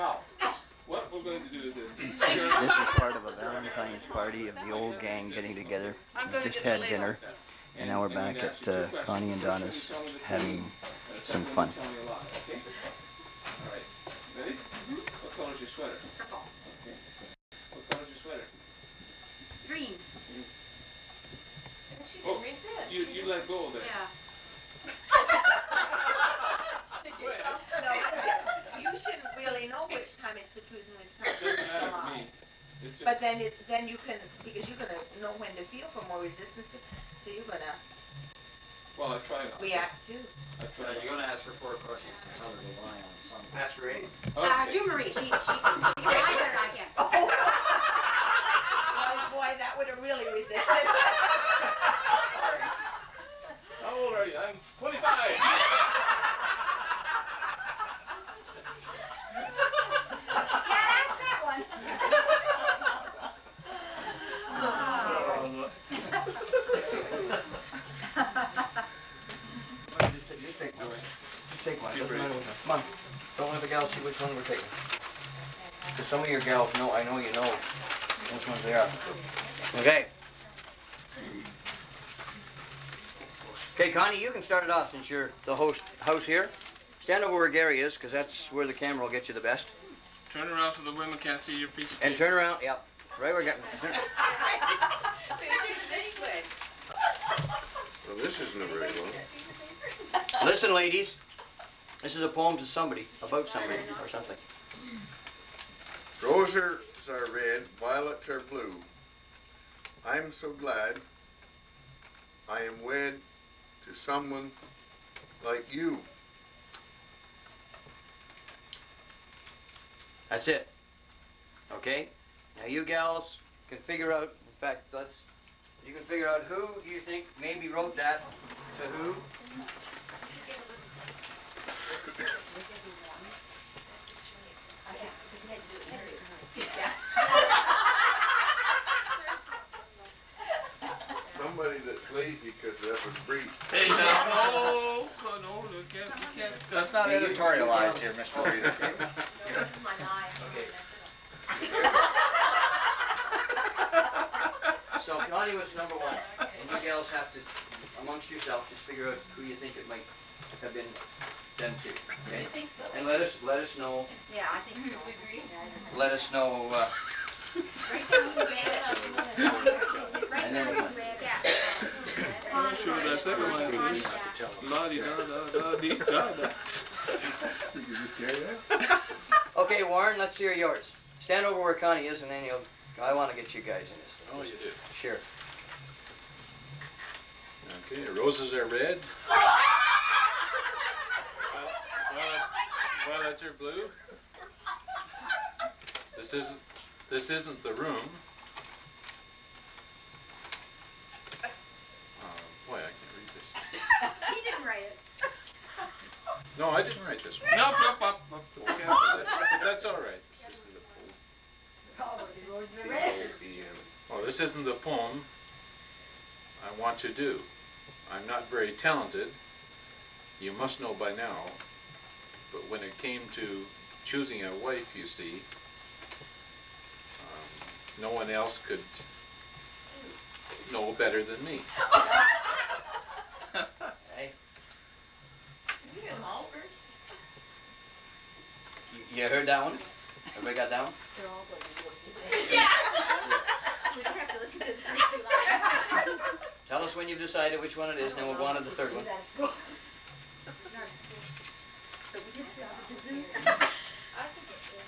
Now, what we're going to do is this. This is part of a Valentine's party of the old gang getting together. We just had dinner, and now we're back at Connie and Donna's having some fun. Okay? All right. Ready? What color is your sweater? Purple. Okay. What color is your sweater? Green. She didn't resist. You let go of that. Yeah. No, you shouldn't really know which time it's the twos and which time It doesn't it's matter the to long. me. It's just, But then you can, because you're gonna know when to feel for more resistance, so you're gonna well, I try not. react too. I try You're gonna ask her 4 questions and tell her to lie on some. Ask her 8. Okay. Do Marie. She lied better than I can. Oh boy, that would have really resisted. How old are you? I'm 25. Just take one. Just take one. Doesn't matter which one. Come on. Don't let the gals see which one we're taking. Because some of your gals know, I know you know which ones they are. Okay. Okay, Connie, you can start it off since you're the house here. Stand over where Gary is, because that's where the camera will get you the best. Turn around so the women can't see your piece of And paper. turn around, yep. Right where Well, this isn't a very long. Listen, ladies. This is a poem to somebody, about somebody, or something. Roses are red, violets are blue. I'm so glad I am wed to someone like you. That's it. Okay? Now you gals can figure out, in fact, you can figure out who you think maybe wrote that to who. Somebody that's lazy because that was brief. Hey, now, no, you can't. That's not editorialized here, Mr. Reader. This is my lie. So Connie was number 1, and you gals have to, amongst yourself, just figure out who you think it might have been done to. Okay? I think so. And let us know. Yeah, I think so. Let us know. Right down the red. Right And then down what? the red. Yeah. I'm sure that second one is la-di-da-da-da-dee-da-da. You can just carry that? Okay, Warren, let's hear yours. Stand over where Connie is, and then I want to get you guys in this. Oh, you do? Sure. Okay, roses are red. Violets are blue. This isn't the room. Boy, I can't read this. He didn't write it. No, I didn't write this one. Up. Okay, but that's all right. This isn't the Oh, the roses are red. Oh, this isn't the poem I want to do. I'm not very talented, you must know by now, but when it came to choosing a wife, you see, no one else could know better than me. Hey, You get them all first? you heard that one? Everybody got that one? They're all going to go see Yeah. We don't have to listen to the first 2 lines. Tell us when you've decided which one it is, and then we'll go on to the third one. But we did say the kazoo. I think it's good.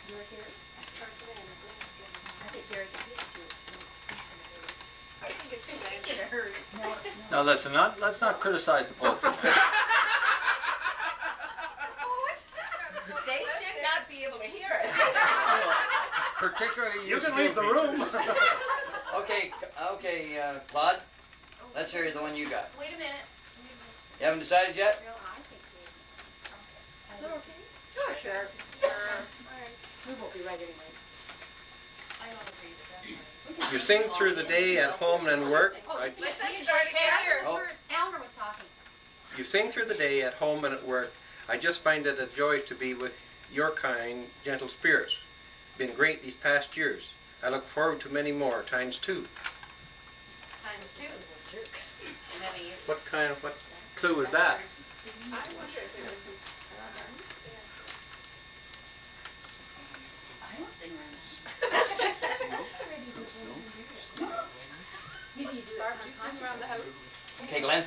You're here. I think Gary can do it too. I think it's good. Gary. Now listen, let's not criticize the poetry. They should not be able to hear us. Particularly you can leave the room. Okay, Claude, let's hear the one you got. Wait a minute. You haven't decided yet? Is that okay? Sure. We won't be right anyway. I don't agree with that. You sing through the day at home and work. Let's start here. Oh. Eleanor was talking. You sing through the day at home and at work. I just find it a joy to be with your kind, gentle spirits. Been great these past years. I look forward to many more, times two. Times two. Many years. What clue was that? I wonder if it was. I don't sing around. Maybe you do it. Barb, do you sing around the house? Okay, Glenn.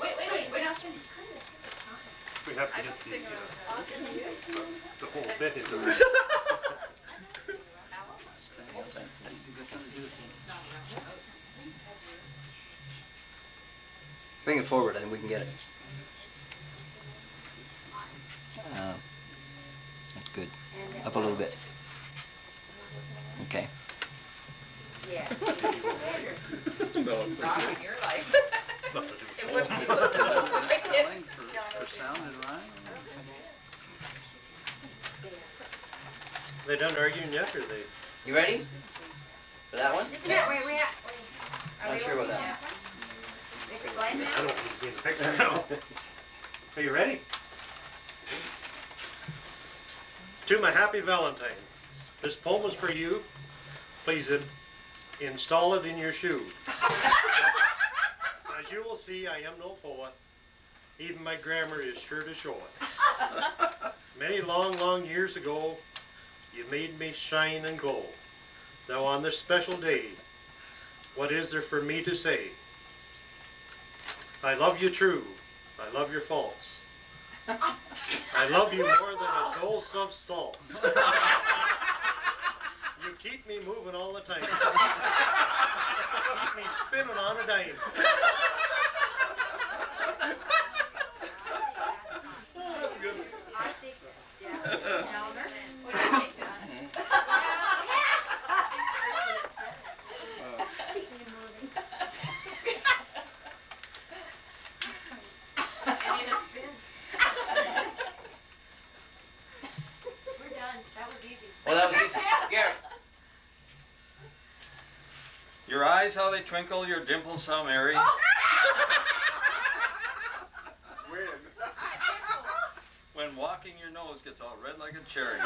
Wait, we're not finished. We have I to don't get sing around the house. the whole bit into it. Bring it forward and we can get it. That's good. Up a little bit. Okay. Yeah. No, it's Not in your life. Nothing to do with It wouldn't be good to For sound and rhyme? They done arguing yet, or they? You ready? For that one? Isn't that where we at? Not sure what that Explain I that. don't need to be in the picture now. Are you ready? To my happy Valentine, this poem is for you. Please install it in your shoe. As you will see, I am no poet. Even my grammar is sure to show it. Many long, long years ago, you made me shine and glow. Now on this special day, what is there for me to say? I love you true. I love your faults. I love you more than a dose of salt. You keep me moving all the time. Keep me spinning on a dime. I think, yeah. Eleanor? What do you think, Don? Keep me moving. And in a spin. We're done. That was easy. Well, that was easy. Gary. Your eyes, how they twinkle, your dimples so merry. When? When walking, your nose gets all red like a cherry.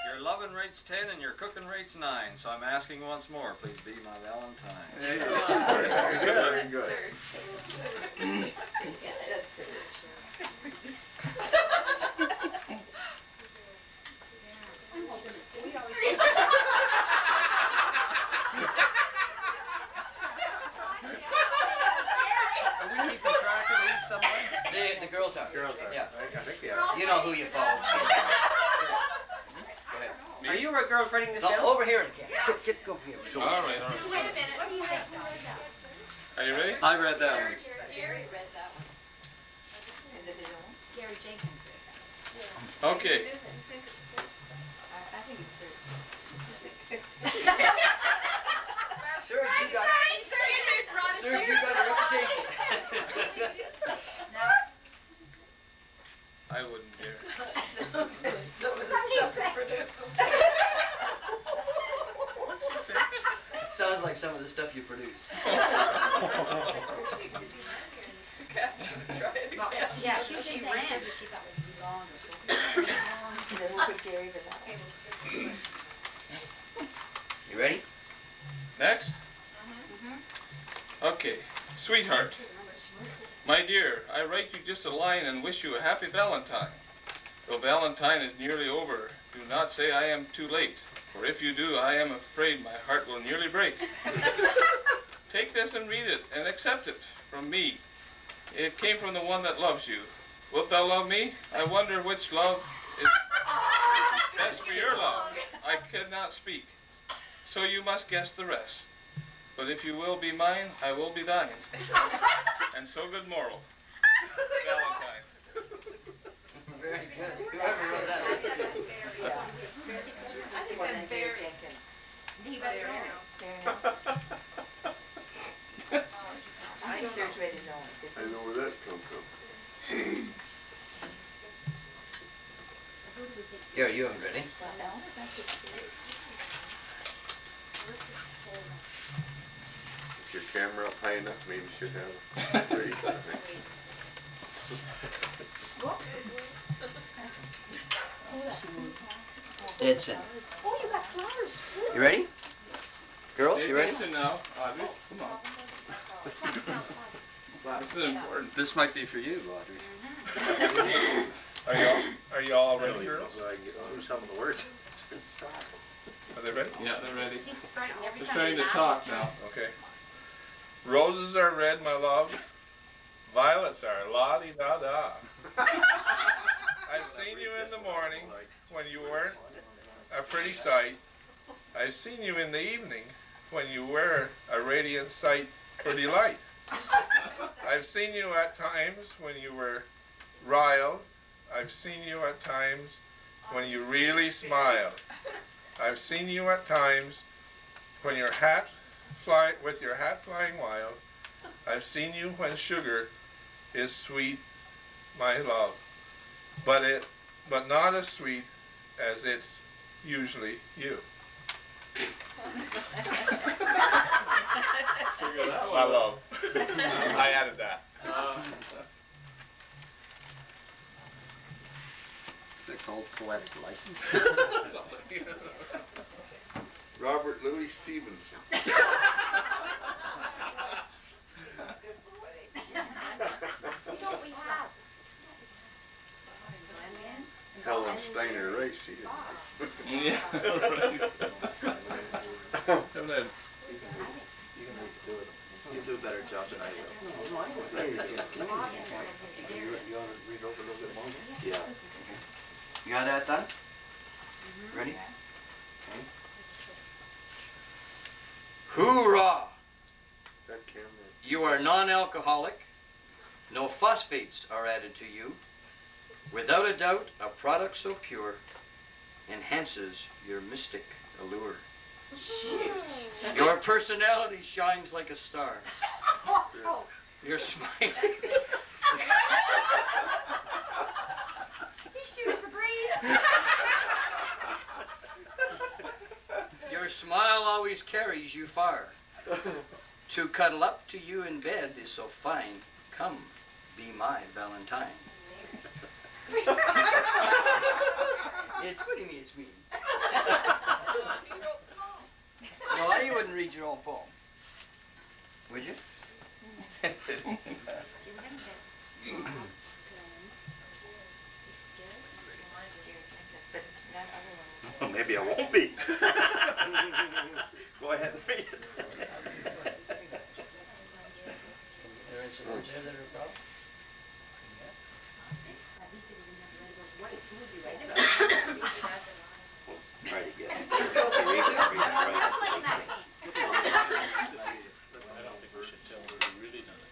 Your loving rate's 10 and your cooking rate's 9, so I'm asking once more, please be my Valentine. There you go. Very good, very good. That's Serge. Are we keeping track of these somewhere? The girls are. Girls are. Yeah. I think they are. You know who you follow. Go ahead. Are you girls writing this No, down? over here. Go here. So All right. Wait a minute. What do you think? Are you ready? I read that one. Gary read that one. Is it his own? Gary Jenkins read that. Okay. I think it's Serge. Serge, you got a reputation. I wouldn't dare. So was it stuff we produce. Sounds like some of the stuff you produce. Yeah, she was just saying Serge, she thought it would be long or something. Then we'll put Gary to that. You ready? Next? Okay. Sweetheart. My dear, I write you just a line and wish you a happy Valentine. Though Valentine is nearly over, do not say I am too late, for if you do, I am afraid my heart will nearly break. Take this and read it, and accept it from me. It came from the one that loves you. Wilt thou love me? I wonder which love is best for your love. I cannot speak, so you must guess the rest. But if you will be mine, I will be thine. And so good morrow. Valentine. Very good. Whoever wrote that. I think that's Barry. He read it wrong. I think Serge read his own. I know where that come from. Gary, you haven't ready. Well, Eleanor, that's just Is your camera up high enough? Maybe you should have a raise, I think. Dead center. Oh, you got flowers too. You ready? Girls, Pay you ready? attention now, Audrey. Come on. This is important. This might be for you, Audrey. Are you all ready, girls? So I can get through some of the words. Are they ready? Yeah, they're ready. He's frightened every Just time trying he to laughs. talk now, okay? Roses are red, my love. Violets are la-di-da-da. I've seen you in the morning when you weren't a pretty sight. I've seen you in the evening when you were a radiant sight for delight. I've seen you at times when you were riled. I've seen you at times when you really smiled. I've seen you at times when your hat with your hat flying wild. I've seen you when sugar is sweet, my love, but not as sweet as it's usually you. My love. I added that. 6 old poetic license. Robert Louis Stevenson. Who don't we have? Helen Steiner Rice. Yeah, right. Haven't had- You do a better job than I will. Yeah. You got that done? Ready? Okay. Hoorah! That camera. You are non-alcoholic. No phosphates are added to you. Without a doubt, a product so pure enhances your mystic allure. Your personality shines like a star. Your smile. He shoots the breeze. Your smile always carries you far. To cuddle up to you in bed is so fine. Come, be my Valentine. It's what do you mean it's mean? No, you wouldn't read your own poem. Would you? Maybe I won't be. Go ahead and read it. Try to get it. Read it, read it, We're right. playing that game. I don't think we should tell her we really done it.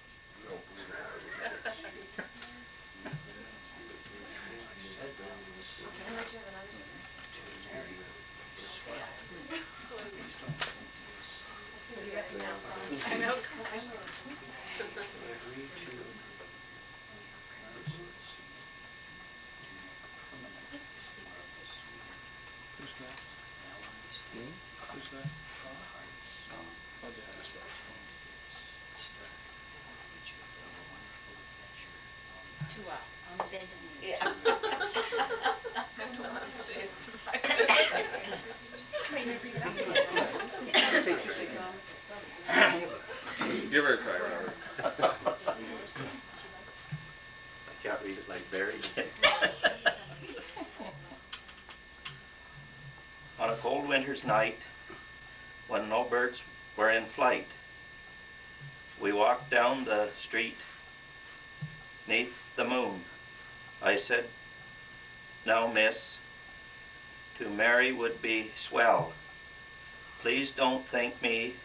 I know. To us, on the bed. Yeah. Give her a try, Robert. I can't read it like Barry. On a cold winter's night, when no birds were in flight, we walked down the street 'neath the moon. I said, "Now, miss, to marry would be swell. Please don't think me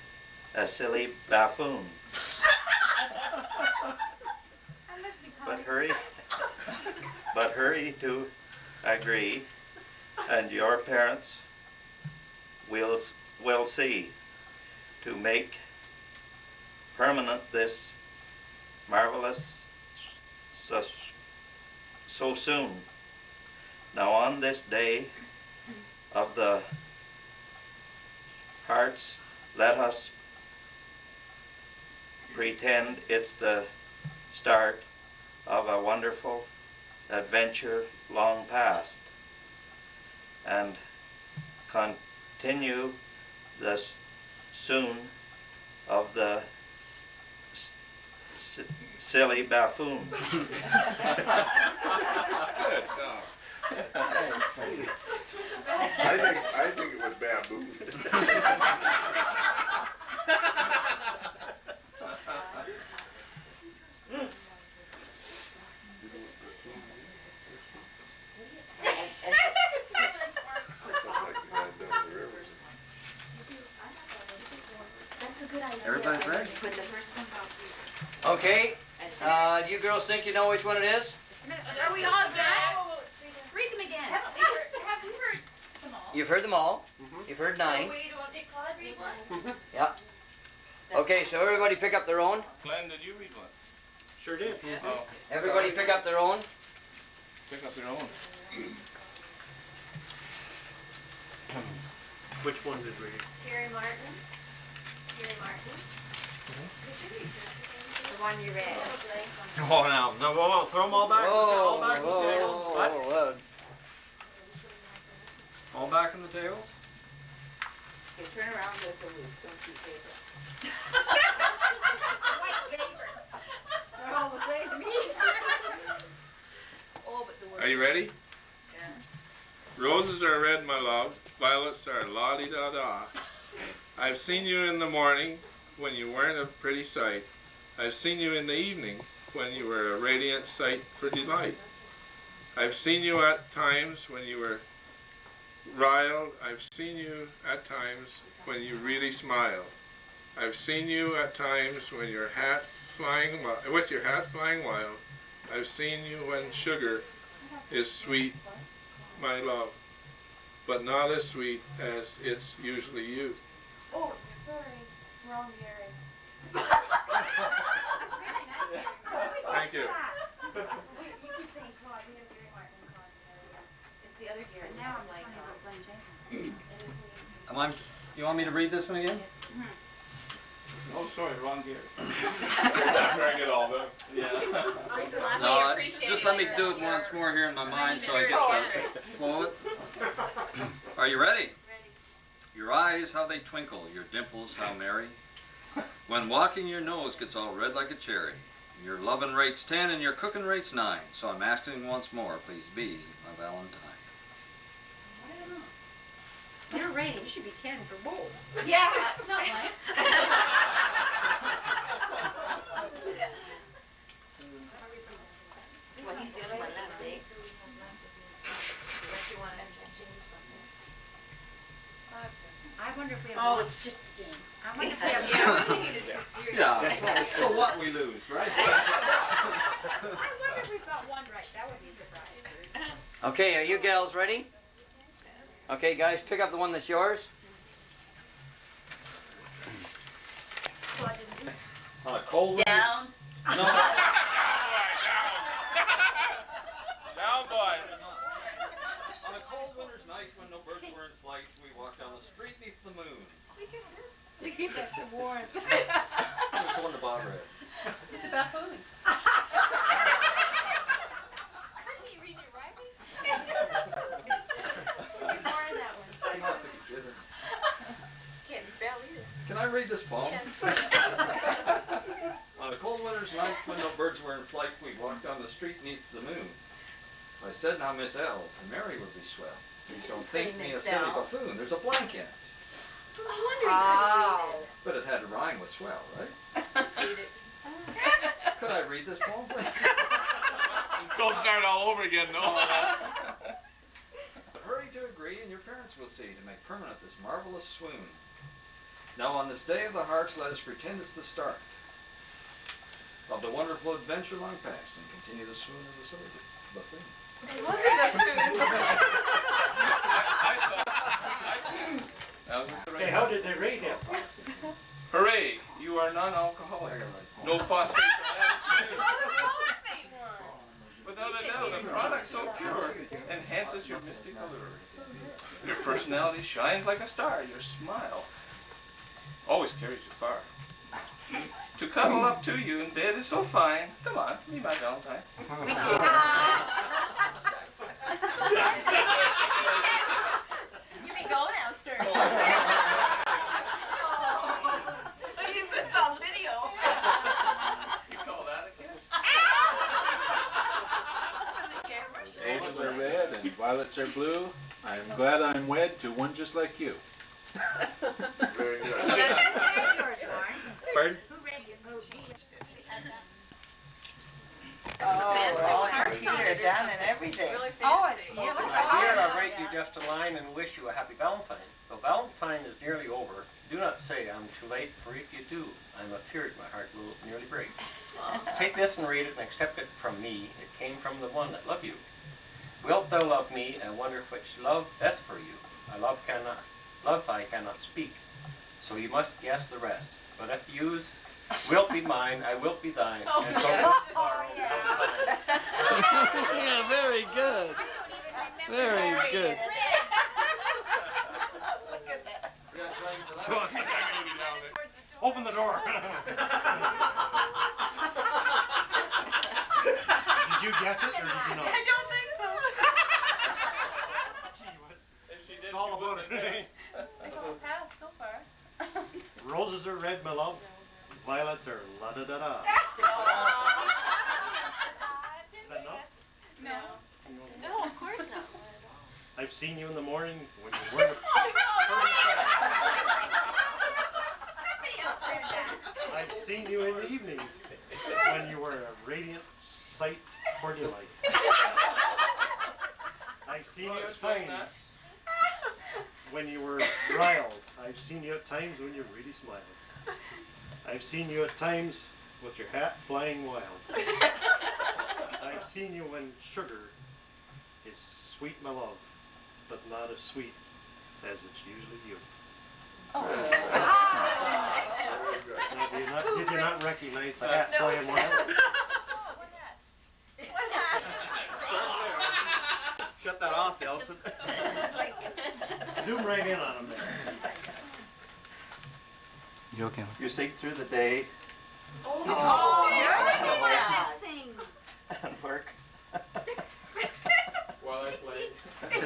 a silly buffoon." But hurry to agree, and your parents will see, to make permanent this marvelous so soon. Now on this day of the hearts, let us pretend it's the start of a wonderful adventure long past, and continue the soon of the silly buffoon. Good song. I think it was baboon. That's a good idea. Everybody's ready? Put the first one out. Okay, do you girls think you know which one it is? Are we all done? Read them again. Have you heard them all? You've heard them all. You've heard 9. Wait, you want to take Claude read one? Yeah. Okay, so everybody pick up their own. Glenn, did you read one? Sure did. Oh, Everybody pick up their own. pick up your own. Which one did we? Gary Martin. Gary Martin. The one you read. Oh, no, no, whoa, throw them all back. All back in the table. What? whoa. All back in the table? Okay, turn around just so we don't see paper. White paper. They're all the same to me. Oh, but the word. Are you ready? Yeah. Roses are red, my love. Violets are la-di-da-da. I've seen you in the morning when you weren't a pretty sight. I've seen you in the evening when you were a radiant sight for delight. I've seen you at times when you were riled. I've seen you at times when you really smiled. I've seen you at times when your hat flying with your hat flying wild. I've seen you when sugar is sweet, my love, but not as sweet as it's usually you. Oh, sorry. Wrong Gary. Thank you. You keep saying Claude. We have Gary Martin and Claude Gary. It's the other Gary. Now I'm like, Glenn Jenkins. You want me to read this one again? Oh, sorry, wrong gear. After I get all done. Yeah. No, Just let me do it once more here in my mind so I get to flow it. Are you ready? Your eyes, how they twinkle, your dimples, how merry. When walking, your nose gets all red like a cherry. Your loving rate's 10 and your cooking rate's 9. So I'm asking once more, please be my Valentine. You're right. You should be 10 for both. Yeah, that's not mine. Well, he's the only one left, eh? Unless you want to change something. I wonder if we have. Oh, it's just a game. I wonder if we have. Yeah, we're thinking it's just serious. Yeah, so what we lose, right? I wonder if we've got one right. That would be a surprise. Okay, are you gals ready? Okay, guys, pick up the one that's yours. On a cold winter's... Down. No. Down, boys. On a cold winter's night when no birds were in flight, we walked down the street beneath the moon. They give us some warmth. That's the one the Bob read. It's a buffoon. Couldn't you read it right? More in that one. Can't spell either. Can I read this poem? On a cold winter's night when no birds were in flight, we walked down the street beneath the moon. I said, now Miss L, and Mary would be swell. Please don't think me a silly buffoon. There's a blank in it. Oh. But it had to rhyme with swell, right? Could I read this poem, please? Don't start all over again, no. But hurry to agree, and your parents will see, to make permanent this marvelous swoon. Now on this day of the hearts, let us pretend it's the start of the wonderful adventure long past, and continue the swoon as a silly buffoon. It wasn't a food. That was the right Hey, how did they rate him? Hooray! You are non-alcoholic. No phosphate added. Without a doubt, a product so pure enhances your mystic allure. Your personality shines like a star. Your smile always carries you far. To cuddle up to you in bed is so fine. Come on, be my Valentine. You may go now, Stern. It's on video. You call that a kiss? Roses are red and violets are blue. I'm glad I'm wed to one just like you. Very good. Yours, Lauren. Pardon? Who read your book? Computer done and everything. Really Oh, fancy. yeah. Here I'll write you just a line and wish you a happy Valentine. Though Valentine is nearly over, do not say I'm too late, for if you do, I'm afeard my heart will nearly break. Take this and read it and accept it from me. It came from the one that loved you. Wilt thou love me? I wonder which love best for you. Love I cannot speak, so you must guess the rest. But if you's wilt be mine, I wilt be thine, and so tomorrow Yeah, very good. Very good. Open the door. Did you guess it or did you not? I don't think so. If she did, It's all about it. I don't pass so far. Roses are red, my love. Violets are la-da-da-da. Is that no? No. No, of course not. I've seen you in the morning when you weren't. I've seen you in the evening when you were a radiant sight for delight. I've seen you at times when you were riled. I've seen you at times when you really smiled. I've seen you at times with your hat flying wild. I've seen you when sugar is sweet, my love, but not as sweet as it's usually you. Now, did you not recognize the hat flying wild? Shut that off, Elson. Zoom right in on him there. You okay? You seek through the day and work. While I play. We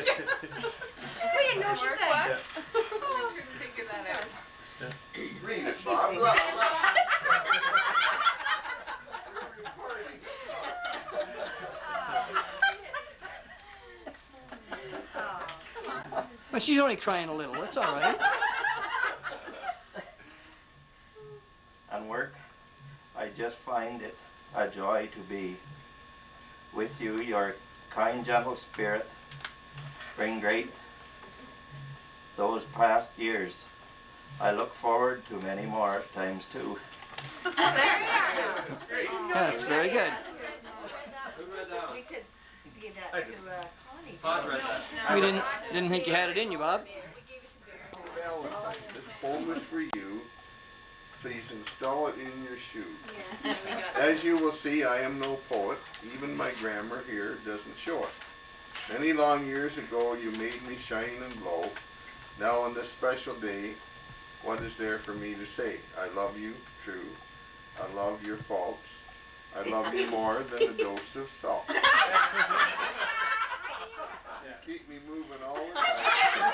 didn't know she said. Figure that out. Read it, Bob. Well, she's only crying a little. That's all right. And work, I just find it a joy to be with you. Your kind, gentle spirit bring great those past years. I look forward to many more times too. Yeah, that's very good. Who read that one? We said give that to Connie. Todd read that. We didn't think you had it in you, Bob. Valentine, this poem is for you. Please install it in your shoe. As you will see, I am no poet. Even my grammar here doesn't show it. Many long years ago, you made me shine and glow. Now on this special day, what is there for me to say? I love you, true. I love your faults. I love you more than a dose of salt. Keep me moving all the time.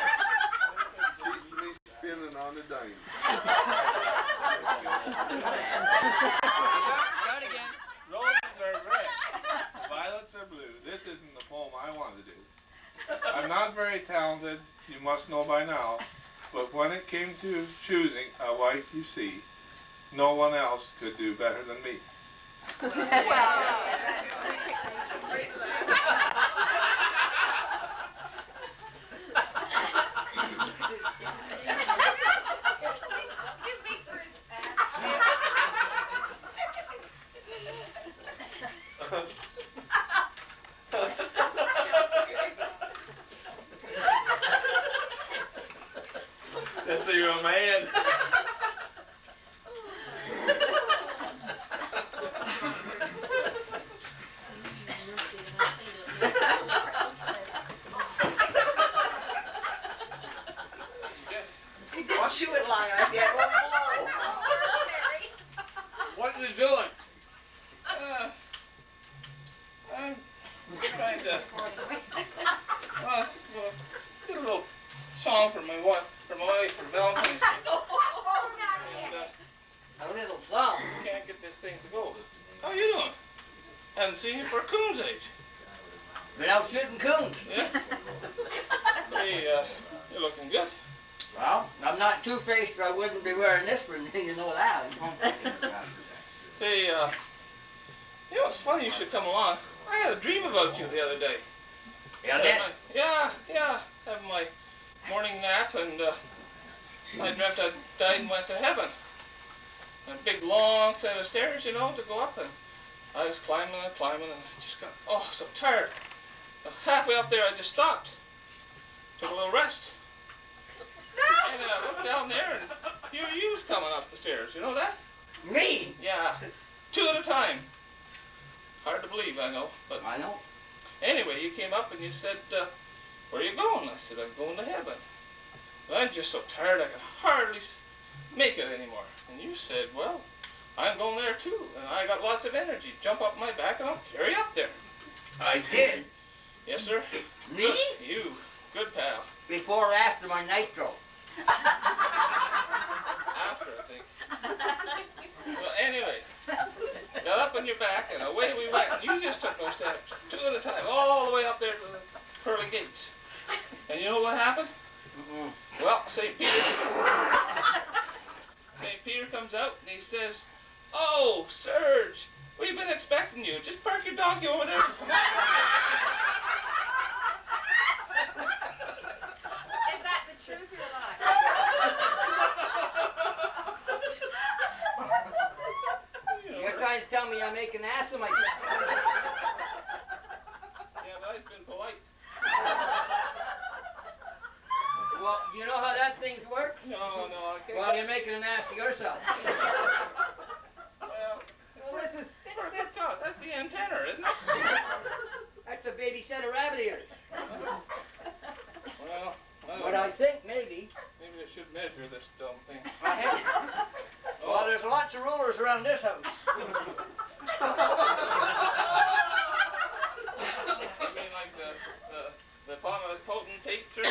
Keep me spinning on a dime. Start again. Roses are red, violets are blue. This isn't the poem I want to do. I'm not very talented, you must know by now, but when it came to choosing a wife, you see, no one else could do better than me. That's so you're a man. Don't chew it long enough yet. It won't blow. coons. Yeah. Hey, you're looking good. Well, I'm not two-faced or I wouldn't be wearing this for you know that. Hey, you know, it's funny you should come along. I had a dream about you the other day. Yeah, Yeah, having my morning nap, and I dreamt I died and went to heaven. And a big long set of stairs, you know, to go up, and I was climbing and climbing, and I just got, so tired. Halfway up there, I just stopped. Took a little rest. And I looked down there, and here you's coming up the stairs. You know that? Me? Yeah, 2 at a time. Hard to believe, I know, but I know. anyway, you came up and you said, where are you going? I said, I'm going to heaven. And I'm just so tired I could hardly make it anymore. And you said, well, I'm going there too, and I got lots of energy. Jump up my back and I'll carry you up there. I did. Yes, sir. Me? You. Good pal. Before or after my nitro? After, I think. Well, anyway, got up on your back and away we went. You just took those steps, 2 at a time, all the way up there to the pearly gates. And you know what happened? Well, St. Peter comes out and he says, oh, Serge, we've been expecting you. Just park your donkey over there. Is that the truth or a lie? You're trying to tell me I make an ass of myself. Yeah, but I've been polite. Well, you know how that thing's work? No, I can't. Well, you're making an ass of yourself. Well, This is... that's the antenna, isn't it? That's a baby set of rabbit ears. Well, But I think maybe... maybe I should measure this dumb thing. I have... Well, there's lots of rulers around this house. You mean like the potentates or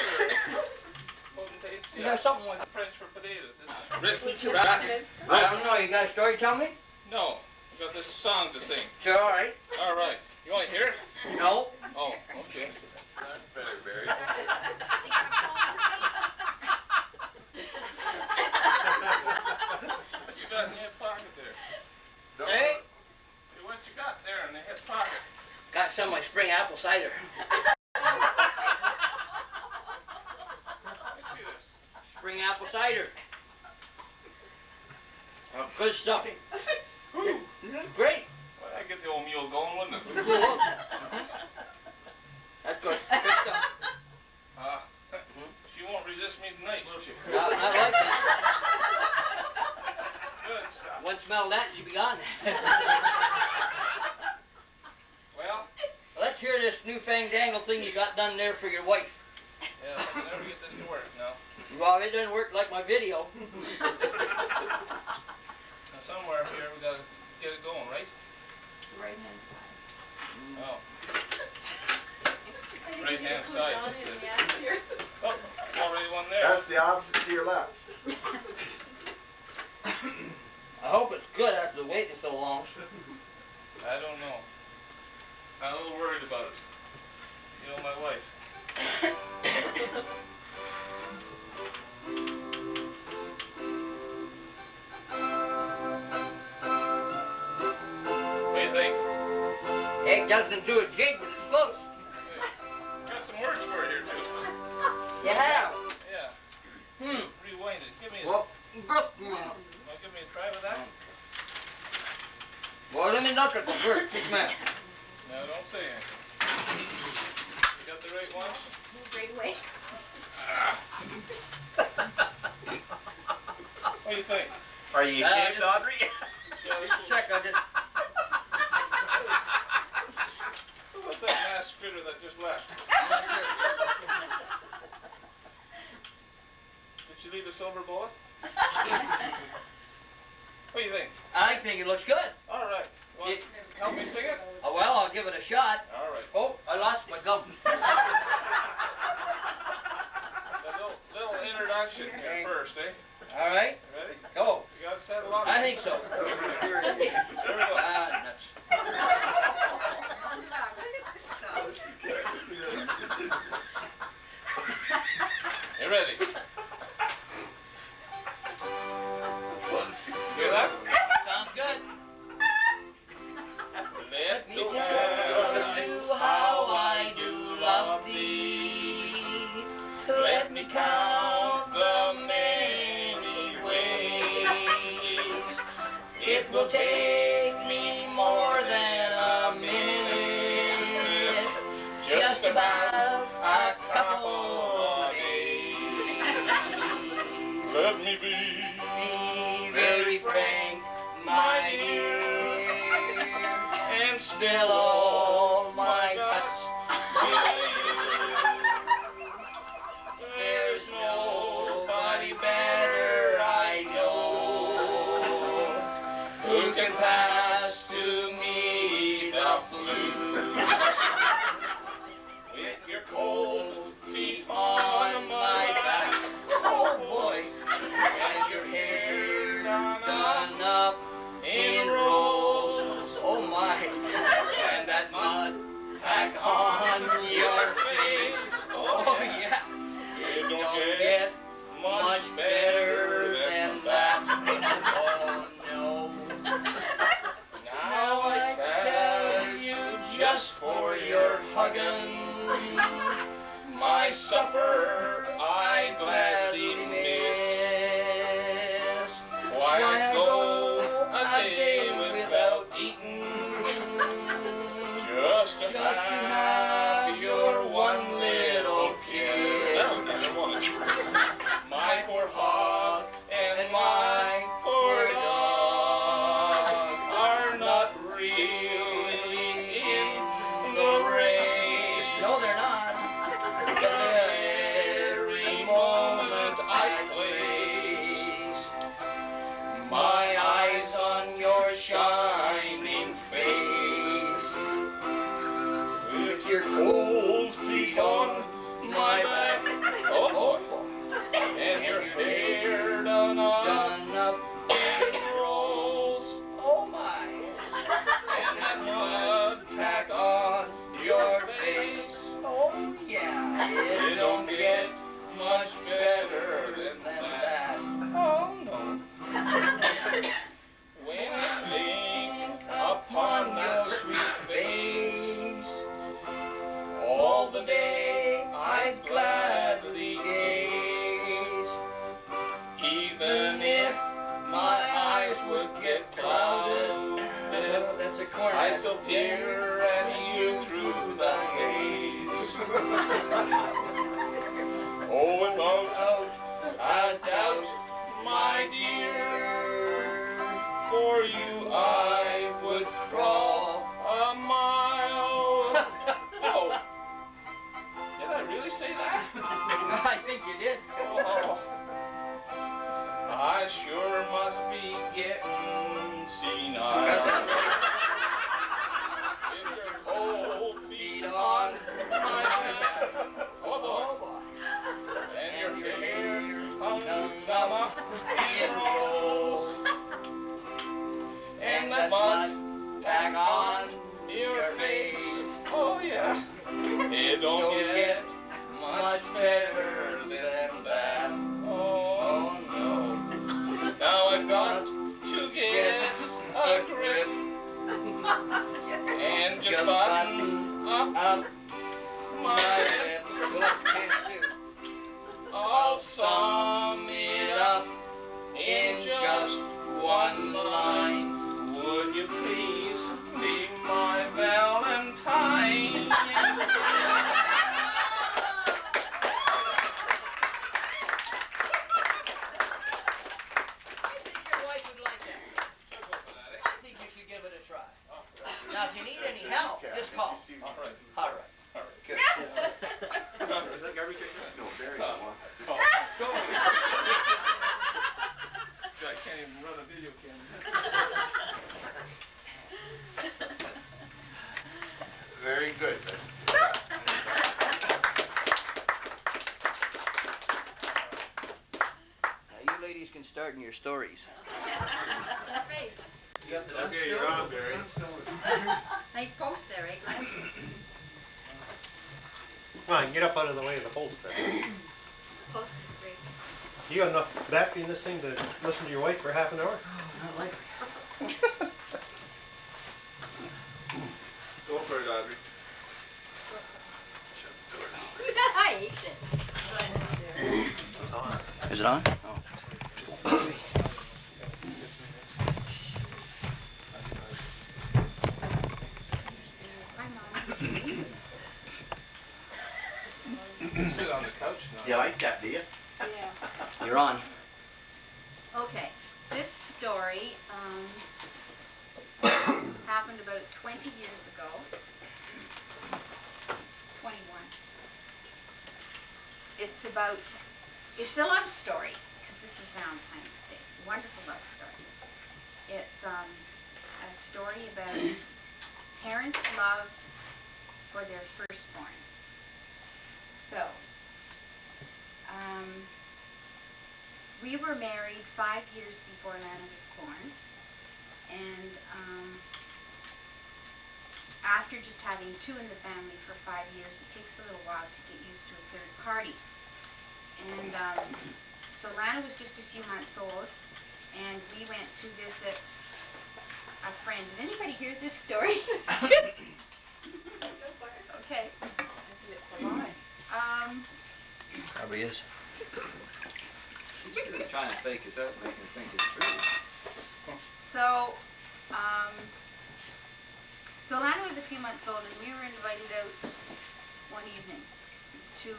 potentates? Is there something like... French for potatoes, isn't it? I don't know, you got a story to tell me? No, I've got this song to sing. Sure, all right. All right. You want to hear it? No. Oh, okay. That's better, Barry. What you got in your pocket there? Hey, Hey, what you got there in the hip pocket? got some of my spring apple cider. Let me see this. Spring apple cider. Good stuff. This is great. Well, that'd get the old mule going, wouldn't it? That's good. Good stuff. She won't resist me tonight, will she? I like that. Good stuff. One smell of that and she'll be gone. Well, Let's hear this newfangled dangle thing you got done there for your wife. yeah, I can never get this to work now. Well, it doesn't work like my video. Now, somewhere here we gotta get it going, right? Right hand Oh. Right hand side, she said. Oh, already one there. That's the opposite to your left. I hope it's good after waiting so long. I don't know. I'm a little worried about it. You know, my wife. What do you think? It doesn't do a jig, but it's close. Got some words for it here, too. You have? Yeah. Rewind it. Give me a, Well, wanna give me a try with that? well, let me look at the first. Kick man. No, don't say anything. You got the right one? Great way. What do you think? Are you shaved, Audrey? Yeah, Just a sec, I just... What about that masked critter that just left? Did she leave a silver bullet? What do you think? I think it looks good. All right. Want to help me sing it? Oh, well, I'll give it a shot. All right. Oh, I lost my gum. A little introduction here first, eh? All right, You ready? go. You got to settle on I think so. Here we go. Nuts. You ready? Hear that? Sounds good. Let me Tell tell you how I do love thee. Let me count the many ways. It will take me more than a minute, just about a couple of days. Let me be Very frank, my dear, and spill all my guts to you. There's nobody better I know who can pass to me the flu. With your cold feet on my back, oh boy, and your hair done up in rolls, oh my, and that mud pack on your face, oh yeah, it don't get much better than that, oh no. Now I tell you just for your hugging, my supper I gladly miss. Why I go a day without eating, just to have your one little kiss. My poor hog and my poor dog are not really in the race. No, they're not. Every moment I place my eyes on your shining face, with your cold feet on my back, oh boy, and your hair done up in rolls, oh my, and that mud pack on your face, oh yeah, it don't get much better than that, oh no. When I think upon your sweet face, all the day I'd gladly gaze, even if my eyes would get clouded, that's a corner. I still peer at you through the haze. Oh, without a doubt, my dear, for you I would crawl a mile. Oh, did I really say that? I think you did. Oh, I sure must be getting senile. With your cold feet on my back, oh boy, and your hair hung up in rolls, and that mud pack on your face, oh yeah, it don't get much better than that, oh no. Now I've got to get a grip and just button up my lip. I'll sum it up in just one line. Would you please be my Valentine? Now, if you need any help, just call. All right. All right. All right. Good. Is that garbage right there? No, Barry, I want this. Oh, go. I can't even run a video camera. Very good. Now, you ladies can start in your stories. Face. Okay, you're on, Barry. Nice post there, eh, Glenn? Come on, get up out of the way of the post there. Close to three. You got enough battery in this thing to listen to your wife for half an hour? Not likely. Go for it, Audrey. I hate this. It's on. Is it on? Oh. Sit on the couch now. You like that, do you? Yeah. You're on. Okay, this story happened about 20 years ago. 21. It's a love story, because this is Valentine's Day. It's a wonderful love story. It's a story about parents' love for their firstborn. So, we were married 5 years before Lana was born, and after just having two in the family for 5 years, it takes a little while to get used to a third party. And so Lana was just a few months old, and we went to visit a friend. Did anybody hear this story? Okay. Probably is. He's trying to fake us out, making us think it's true. So, so Lana was a few months old, and we were invited out one evening to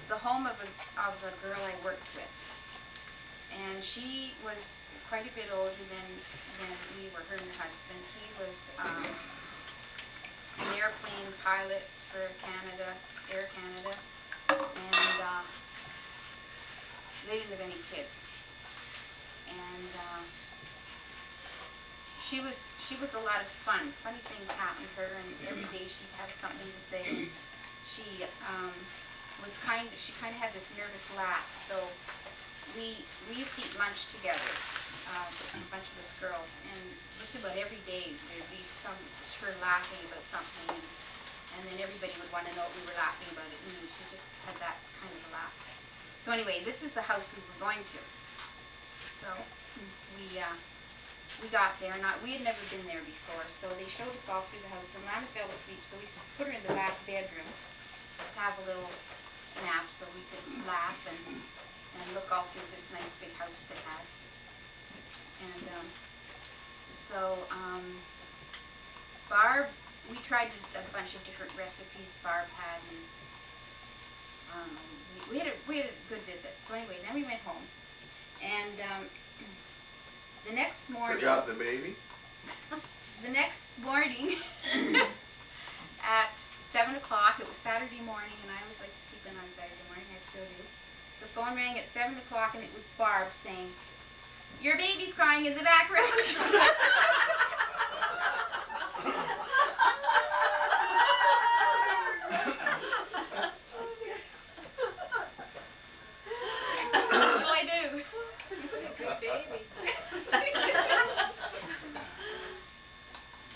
the home of a girl I worked with, and she was quite a bit older than we were. Her and her husband. He was an airplane pilot for Air Canada, and they didn't have any kids. And she was a lot of fun. Funny things happened to her, and every day she'd have something to say. She she kind of had this nervous laugh. So we used to eat lunch together, a bunch of us girls, and just about every day there'd be her laughing about something, and then everybody would want to know what we were laughing about it, and she just had that kind of a laugh. So anyway, this is the house we were going to. So we got there, and we had never been there before, so they showed us all through the house, and Lana fell asleep, so we put her in the back bedroom to have a little nap so we could laugh and look all through this nice big house they had. And Barb, we tried a bunch of different recipes Barb had, and we had a good visit. So anyway, then we went home, and the next morning. Forgot the baby? The next morning at 7 o'clock, it was Saturday morning, and I always like to sleep in on Saturday morning, I still do. The phone rang at 7 o'clock, and it was Barb saying, "Your baby's crying in the back room." Well, I do. Good baby.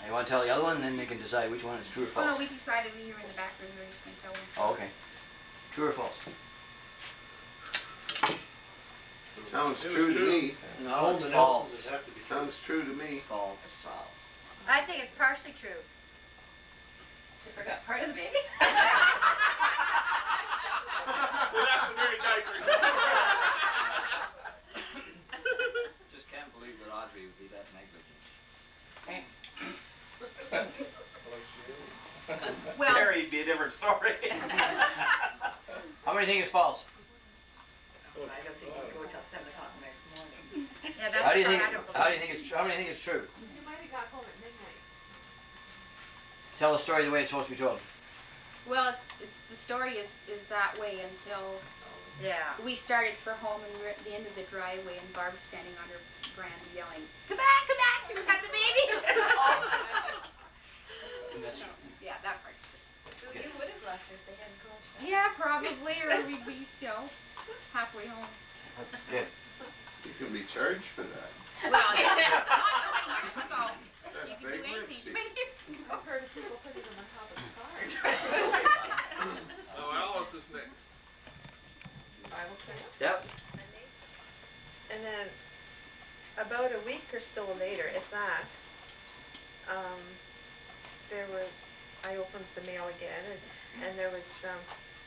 You want to tell the other one, then they can decide which one is true or false. Oh, no, we decided we were in the back room, we were just going to tell them. Oh, okay. True or false? Sounds true to me. No, it's false. Sounds true to me. False. I think it's partially true. She forgot part of the baby. We'll have to marry diapers. Just can't believe that Audrey would be that negligent. Well, Mary'd be a different story. How many think it's false? I don't think you can go till 7 o'clock the next morning. yeah, that's How do you the think? part I don't How do you believe. think it's? How many think it's true? You might have got home at midnight. Tell the story the way it's supposed to be told. Well, the story is that way until we started for home, and we're at the end of the driveway, and Barb's standing on her veranda yelling, "Come back, you got the baby!" And that's true. Yeah, that part's true. So you would have left her if they hadn't called you. Yeah, probably, or we'd be, halfway home. That's good. You can be charged for that. Well, yeah, not 20 years ago. That's You can do bankruptcy. anything 20 years ago. I've heard of people putting them on top of the card. Now Alice is next. about a week or so later, if that, I opened the mail again, and there was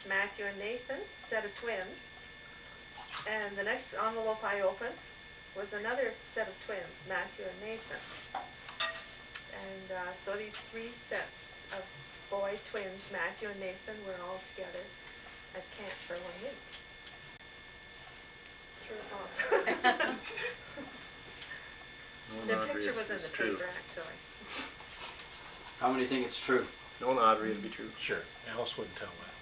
Matthew and Nathan, set of twins. And the next envelope I opened was another set of twins, Matthew and Nathan. And so these 3 sets of boy twins, Matthew and Nathan, were all together at camp for 1 week. True or false? The picture was in the paper, actually. How many think it's true? No, Audrey, it'd be true. Sure, Alice wouldn't tell that.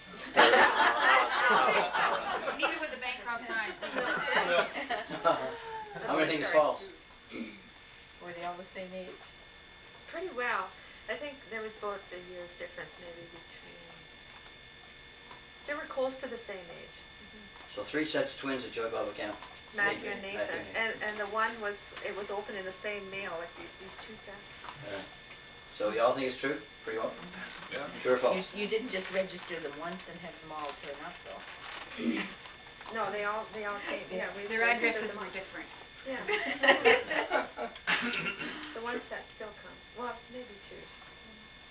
Neither would the Bancroft Times. How many think it's false? Were they all the same age? Pretty well. I think there was about a year's difference maybe between. They were close to the same age. So 3 sets of twins at Joy Bible Camp. Matthew and Nathan. Matthew and Nathan. And the one it was open in the same mail, like these 2 sets. So y'all think it's true? Pretty well? Yeah. True or false? You didn't just register them once and have them all turn up though. No, they all came, yeah. Their addresses were different. Yeah. The 1 set still comes. Well, maybe 2.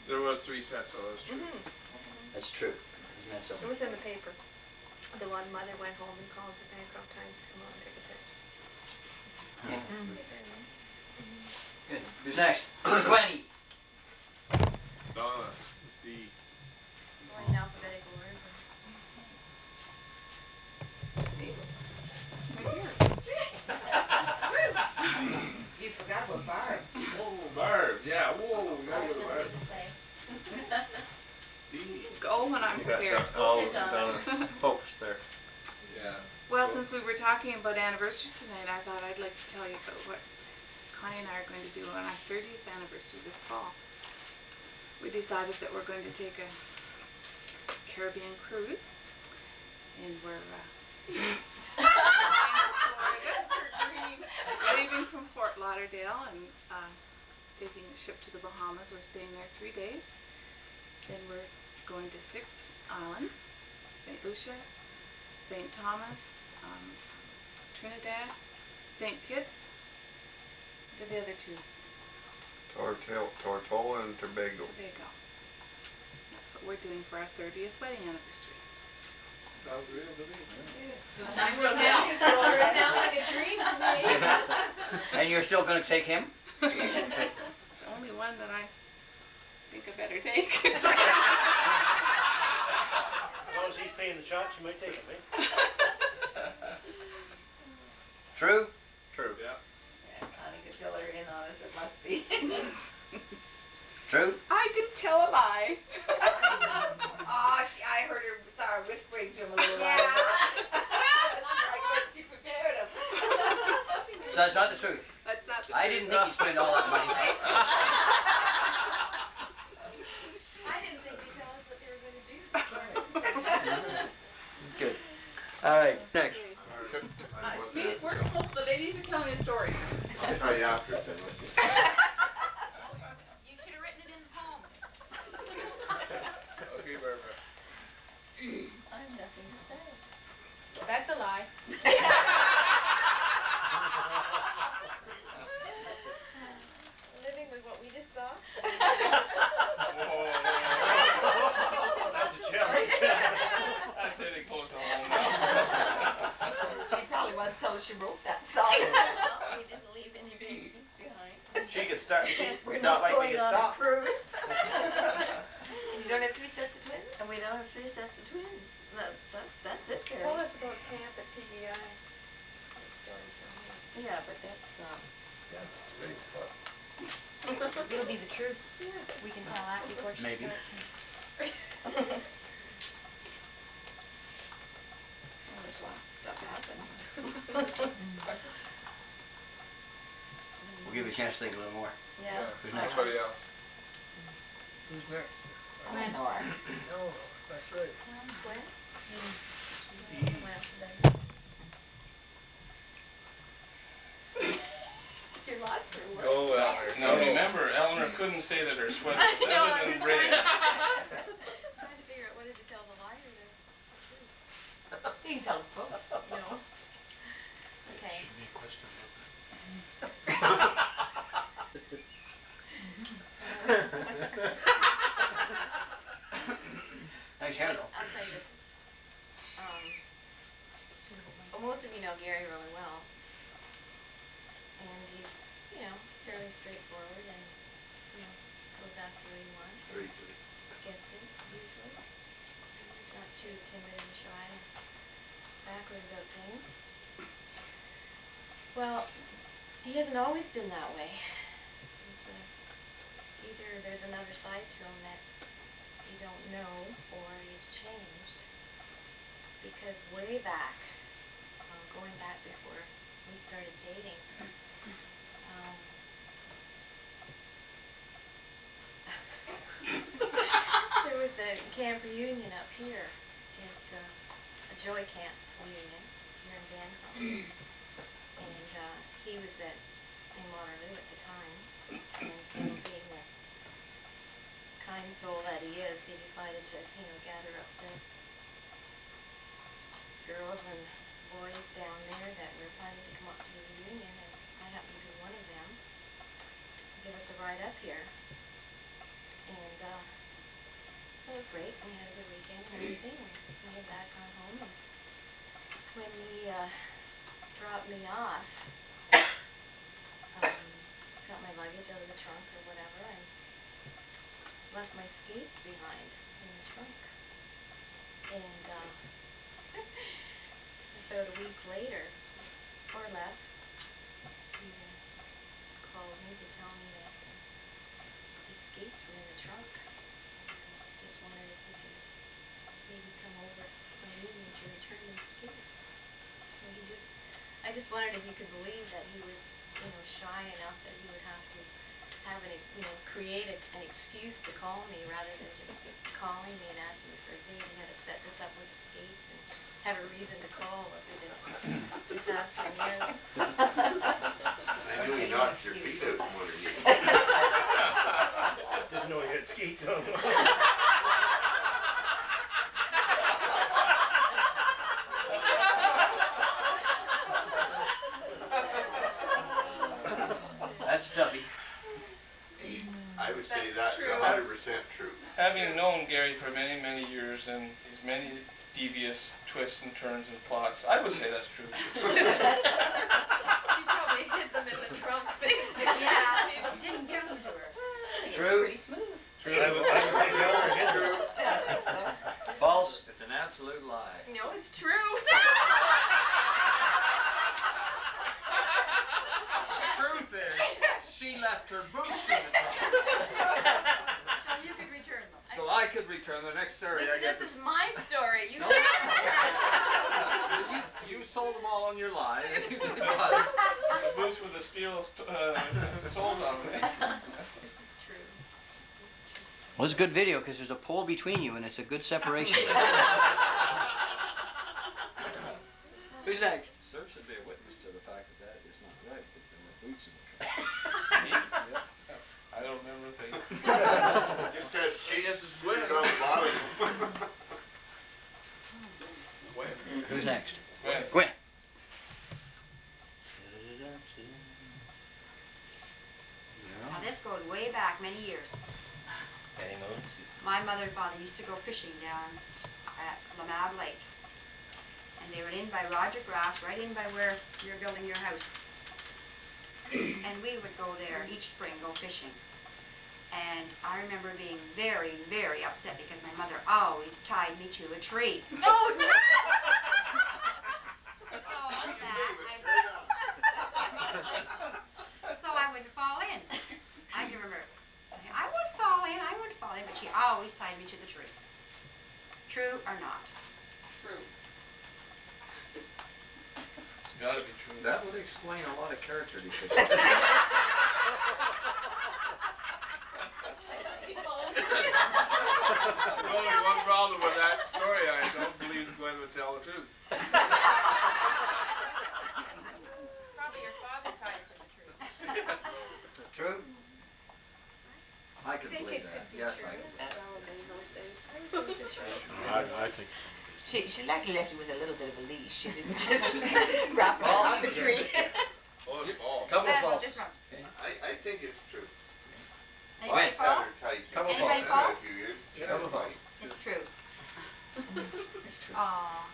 There was 3 sets, so that's true. That's true. Isn't that It something? was in the paper. The one mother went home and called the Bancroft Times to come out and take a picture. Good. Who's next? 20. Donna, D. Going in alphabetical order. You forgot about Barb. Whoa, Barb, yeah, whoa, we gotta go to Barb. D. Go when I'm prepared. Oh, Donna, focus there. Yeah. Well, since we were talking about anniversaries tonight, I thought I'd like to tell you about what Connie and I are going to do on our 30th anniversary this fall. We decided that we're going to take a Caribbean cruise, and we're leaving from Fort Lauderdale and taking a ship to the Bahamas. We're staying there 3 days. Then we're going to 6 islands: St. Lucia, St. Thomas, Trinidad, St. Kitts. What are the other 2? Tortola and Tobago. There you go. That's what we're doing for our 30th wedding anniversary. Sounds real to me. Sounds real now. Sounds like a dream to me. And you're still going to take him? It's the only one that I think I better take. As long as he's paying the shots, you might take him, eh? True? True. Yeah. Connie could fill her in on us, it must be. True? I can tell a lie. Oh, I heard her, saw her whispering to him a little while Yeah. ago. That's right, she prepared him. So that's not the truth? That's not the I truth. didn't think you'd spend all that money. I didn't think they'd tell us what they were going to do. Good. All right, next. The ladies are telling a story. I'll tell you after it's in. You should have written it in the poem. Okay, Barbara. I have nothing to say. That's a lie. Living with what we just saw. That's a challenge. That's hitting close to home now. She probably wants to tell us she wrote that song. We didn't leave any babies behind. She could start, We're not like we going could on stop. a cruise. And you don't have 3 sets of twins? And we don't have 3 sets of twins. That's it, They told us about camp at PEI. Stories from here. Yeah, but that's it'll be the truth. Yeah. We can tell that before she Maybe. starts. Oh, there's lots of stuff happening. We'll give you a chance to think a little more. Yeah. Who's next? Anybody else? When? No, that's right. When? You're lost for words. Go, Eleanor. Now remember, Eleanor couldn't say that her sweater was ever been red. Trying to figure out whether to tell the lie or the truth. You can tell us both. No. Okay. Shouldn't be a question about that. I'll tell you this. Well, most of you know Gary really well. And he's, fairly straightforward and, goes after what he wants. Very good. Gets it, usually. Not too timid and shy and backward about things. Well, he hasn't always been that way. Either there's another side to him that you don't know, or he's changed. Because way back, going back before we started dating, there was a camp reunion up here at a Joy Camp reunion here in Danville. And he was in Waterloo at the time. And so being the kind soul that he is, he decided to, gather up the girls and boys down there that were planning to come up to the reunion, and I happened to be one of them. Give us a ride up here. And so it was great. We had a good weekend and everything, and we head back on home. And when he dropped me off, got my luggage out of the trunk or whatever, and left my skates behind in the trunk. And about a week later, or less, he called me to tell me that his skates were in the trunk. Just wondered if he could maybe come over some evening to return his skates. So I just wondered if you could believe that he was, shy enough that he would have to have create an excuse to call me rather than just calling me and asking me for a date. He had to set this up with the skates and have a reason to call other than just asking you. I knew you knocked your feet out one of you. Didn't know he had skates on. That's Tuffy. I would say that's 100% true. Having known Gary for many, many years and his many devious twists and turns and plots, I would say that's true. You probably hid them in the trunk. Yeah, didn't give them to her. True. Pretty smooth. True. I would take the other hit her. Yeah, I think so. False. It's an absolute lie. No, it's true. Truth is, she left her boots in the trunk. So you could return them. So I could return the next Saturday. I get This is my story. You No. can't return them. you sold them all on your lie. The boots with the steel soles on them. This is true. Well, it's a good video because there's a pole between you and it's a good separation. Who's next? Sir should be a witness to the fact that that is not right. That there were boots in the trunk. I don't remember a thing. Just had skates screwed on the bottom. When? Who's next? When? Gwen. Now this goes way back many years. Many moons. My mother and father used to go fishing down at Lamab Lake. And they were in by Roger Grass, right in by where you're building your house. And we would go there each spring, go fishing. And I remember being very, very upset because my mother always tied me to a tree. Oh, no! So I wouldn't fall in. I can remember saying, I would fall in, but she always tied me to the tree. True or not? True. It's gotta be true. That would explain a lot of character defects. There's only one problem with that story. I don't believe Gwen would tell the truth. Probably your father tied it to the tree. True. I could believe that. Yes, I could. I think. She likely left it with a little bit of a leash. She didn't just wrap it around the tree. Oh, it's false. Couple of false. I think it's true. Anybody Had her false? tied to Couple a false. tree in a few years. Couple false. It's true. Aw.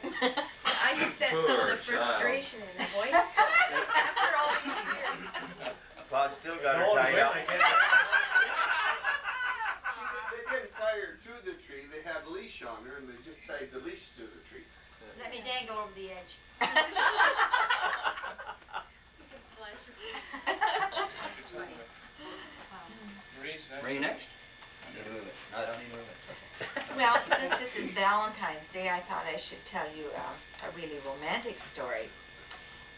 I can sense some of the Poor child. frustration in the voice still, after all these years. Cloud still got her No, tied wait, up. I get it. See, they didn't tie her to the tree, they had a leash on her and they just tied the leash to the tree. Let me dangle over the edge. Marie next? I need to move it. No, I don't need to move it. Well, since this is Valentine's Day, I thought I should tell you a really romantic story.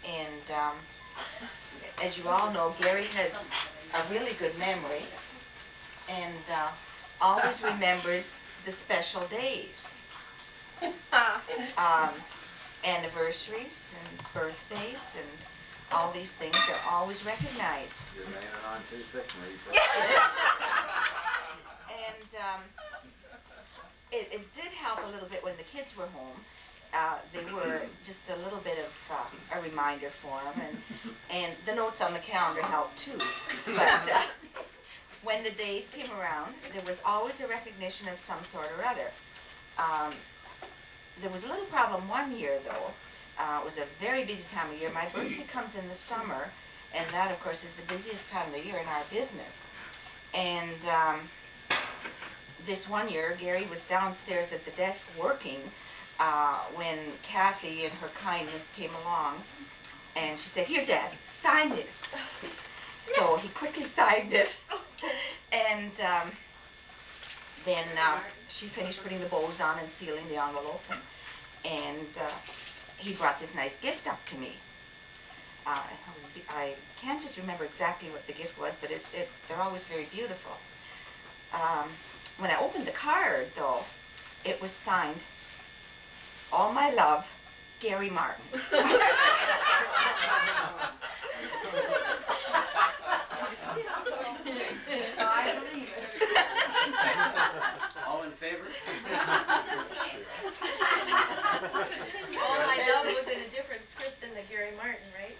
And as you all know, Gary has a really good memory and always remembers the special days. Anniversaries and birthdays and all these things are always recognized. You're laying it on too thick, Marie. And it did help a little bit when the kids were home. They were just a little bit of a reminder for them, and the notes on the calendar helped too. But when the days came around, there was always a recognition of some sort or other. There was a little problem one year though. It was a very busy time of year. My birthday comes in the summer, and that of course is the busiest time of the year in our business. And this one year, Gary was downstairs at the desk working when Kathy in her kindness came along, and she said, "Here, Dad, sign this." So he quickly signed it, and then she finished putting the bows on and sealing the envelope, and he brought this nice gift up to me. I can't just remember exactly what the gift was, but they're always very beautiful. When I opened the card, though, it was signed, "All my love, Gary Martin." I believe it. All in favor? All my love was in a different script than the Gary Martin, right?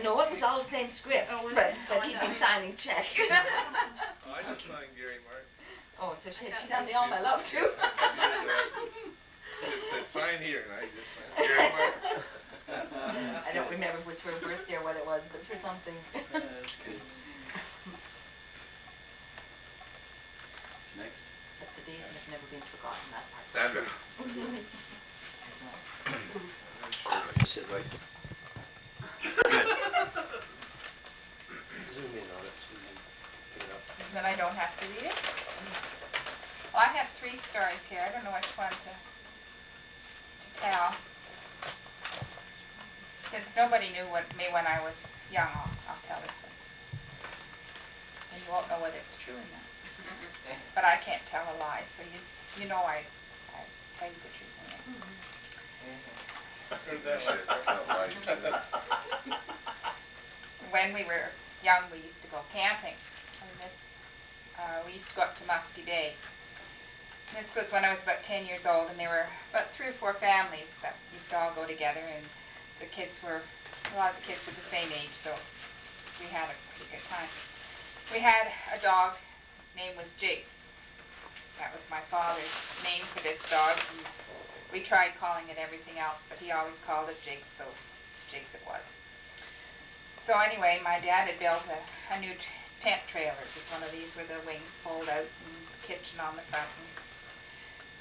No, it was all the same script, Oh, was but, it? but he'd been signing checks. Oh, I just signed Gary Martin. Oh, so she done the All My Love too? He just said, sign here, and I just signed Gary Martin. I don't remember if it was for a birthday or what it was, but for something. That's good. Next. But the days have never been forgotten, that part's Sandra. true. Sit right. Zoom in on it so you can pick it up. Then I don't have to read it? Well, I have 3 stories here. I don't know which one to tell. Since nobody knew me when I was young, I'll tell this one. And you won't know whether it's true or not. But I can't tell a lie, so you know I tell you the truth. I heard that shit. That's not right. When we were young, we used to go camping. And we used to go up to Muskie Bay. This was when I was about 10 years old, and there were about 3 or 4 families that used to all go together, and a lot of the kids were the same age, so we had a pretty good time. We had a dog. His name was Jakes. That was my father's name for this dog. And we tried calling it everything else, but he always called it Jakes, so Jakes it was. So anyway, my dad had built a new tent trailer. It was one of these where the wings fold out and the kitchen on the front.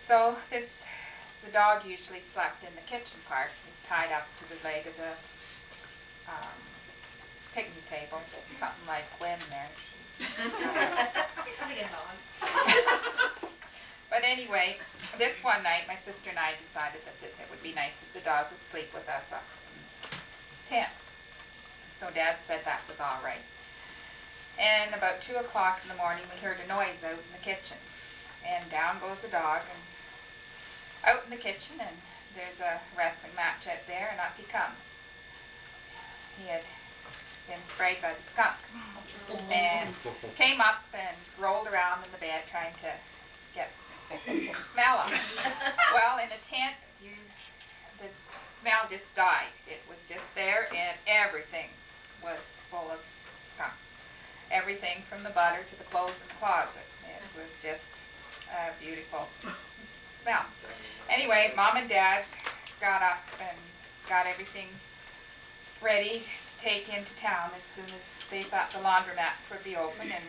So the dog usually slept in the kitchen part. He was tied up to the leg of the picnic table, something like Gwen there. Pretty good dog. But anyway, this one night, my sister and I decided that it would be nice if the dog would sleep with us up in the tent. So Dad said that was all right. And about 2 o'clock in the morning, we heard a noise out in the kitchen. And down goes the dog, and out in the kitchen, and there's a wrestling match out there, and up he comes. He had been sprayed by the skunk, and came up and rolled around in the bed trying to get the smell off. Well, in a tent, the smell just died. It was just there, and everything was full of skunk. Everything from the butter to the clothes in the closet. It was just a beautiful smell. Anyway, Mom and Dad got up and got everything ready to take into town as soon as they thought the laundromats would be open, and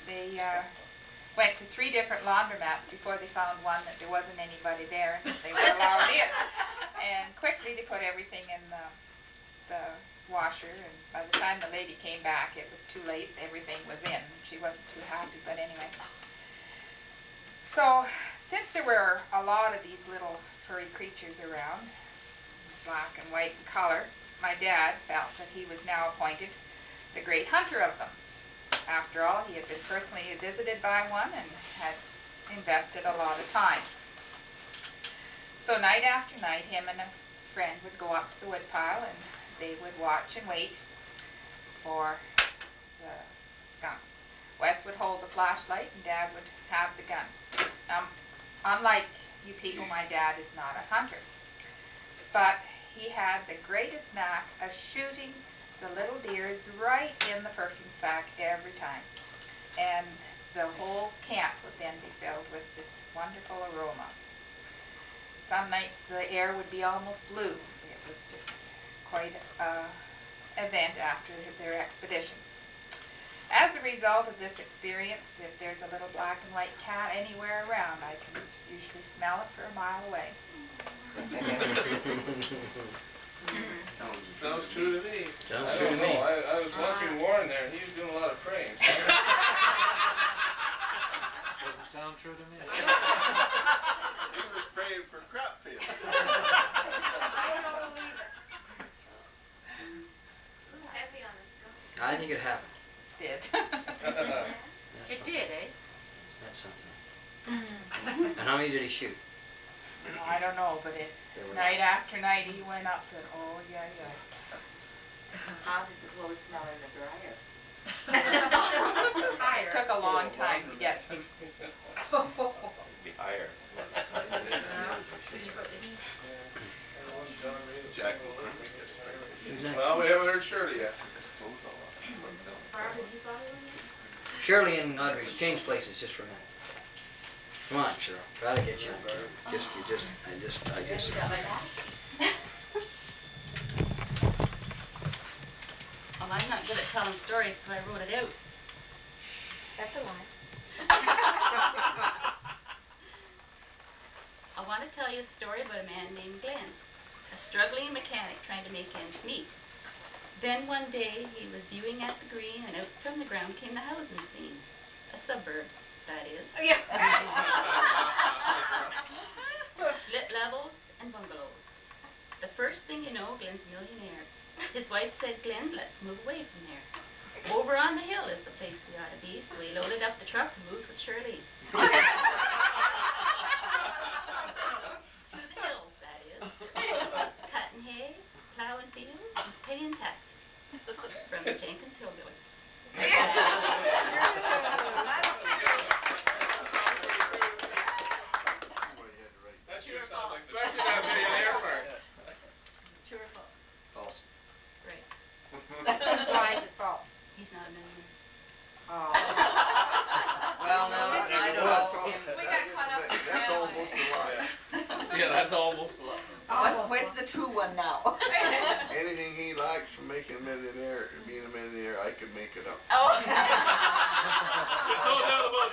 they went to 3 different laundromats before they found one that there wasn't anybody there and that they were allowed in. And quickly they put everything in the washer, and by the time the lady came back it was too late. Everything was in. She wasn't too happy, but anyway. So since there were a lot of these little furry creatures around, black and white in color, my dad felt that he was now appointed the great hunter of them. After all, he had been personally visited by one and had invested a lot of time. So night after night, him and his friend would go up to the woodpile and they would watch and wait for the skunks. Wes would hold the flashlight and Dad would have the gun. Now, unlike you people, my dad is not a hunter, but he had the greatest knack of shooting the little deers right in the perfume sack every time. And the whole camp would then be filled with this wonderful aroma. Some nights the air would be almost blue. It was just quite an event after their expeditions. As a result of this experience, if there's a little black and white cat anywhere around, I can usually smell it for a mile away. Sounds true to me. Sounds I true don't to me. know. I was watching Warren there, and he was doing a lot of praying. Doesn't sound true to me. He was praying for crop fields. Heavy on the skunk. I think it happened. Did. That's It something. did, eh? That's something. And how many did he shoot? I don't know, but it There were night after night he went up and oh yeah. How did the clothes smell in the dryer? It took a long time to get them. Be higher. Jack. Who's next? Well, we haven't heard Shirley yet. Barb, did you follow him? Shirley and Audrey's change places just for a minute. Come on, Cheryl. Gotta get you. I just. Well, I'm not good at telling stories, so I wrote it out. That's a lie. I want to tell you a story about a man named Glenn, a struggling mechanic trying to make ends meet. Then one day he was viewing at the green, and out from the ground came the housing scene. A suburb, that is. Split levels and bungalows. The first thing you know, Glenn's a millionaire. His wife said, Glenn, let's move away from there. Over on the hill is the place we ought to be, so he loaded up the truck and moved with Shirley. To the hills, that is. Cutting hay, plowing fields, and paying taxes. From the Jenkins Hillbillies. That sure sounds like, especially that millionaire part. True or false? False. Right. Why is it false? He's not a millionaire. Oh. Well, no, I don't know. We got caught up. That's almost a lie. Yeah, that's almost a lot. Where's the true one now? Anything he likes from being a millionaire, I could make it up. Oh. There's no doubt about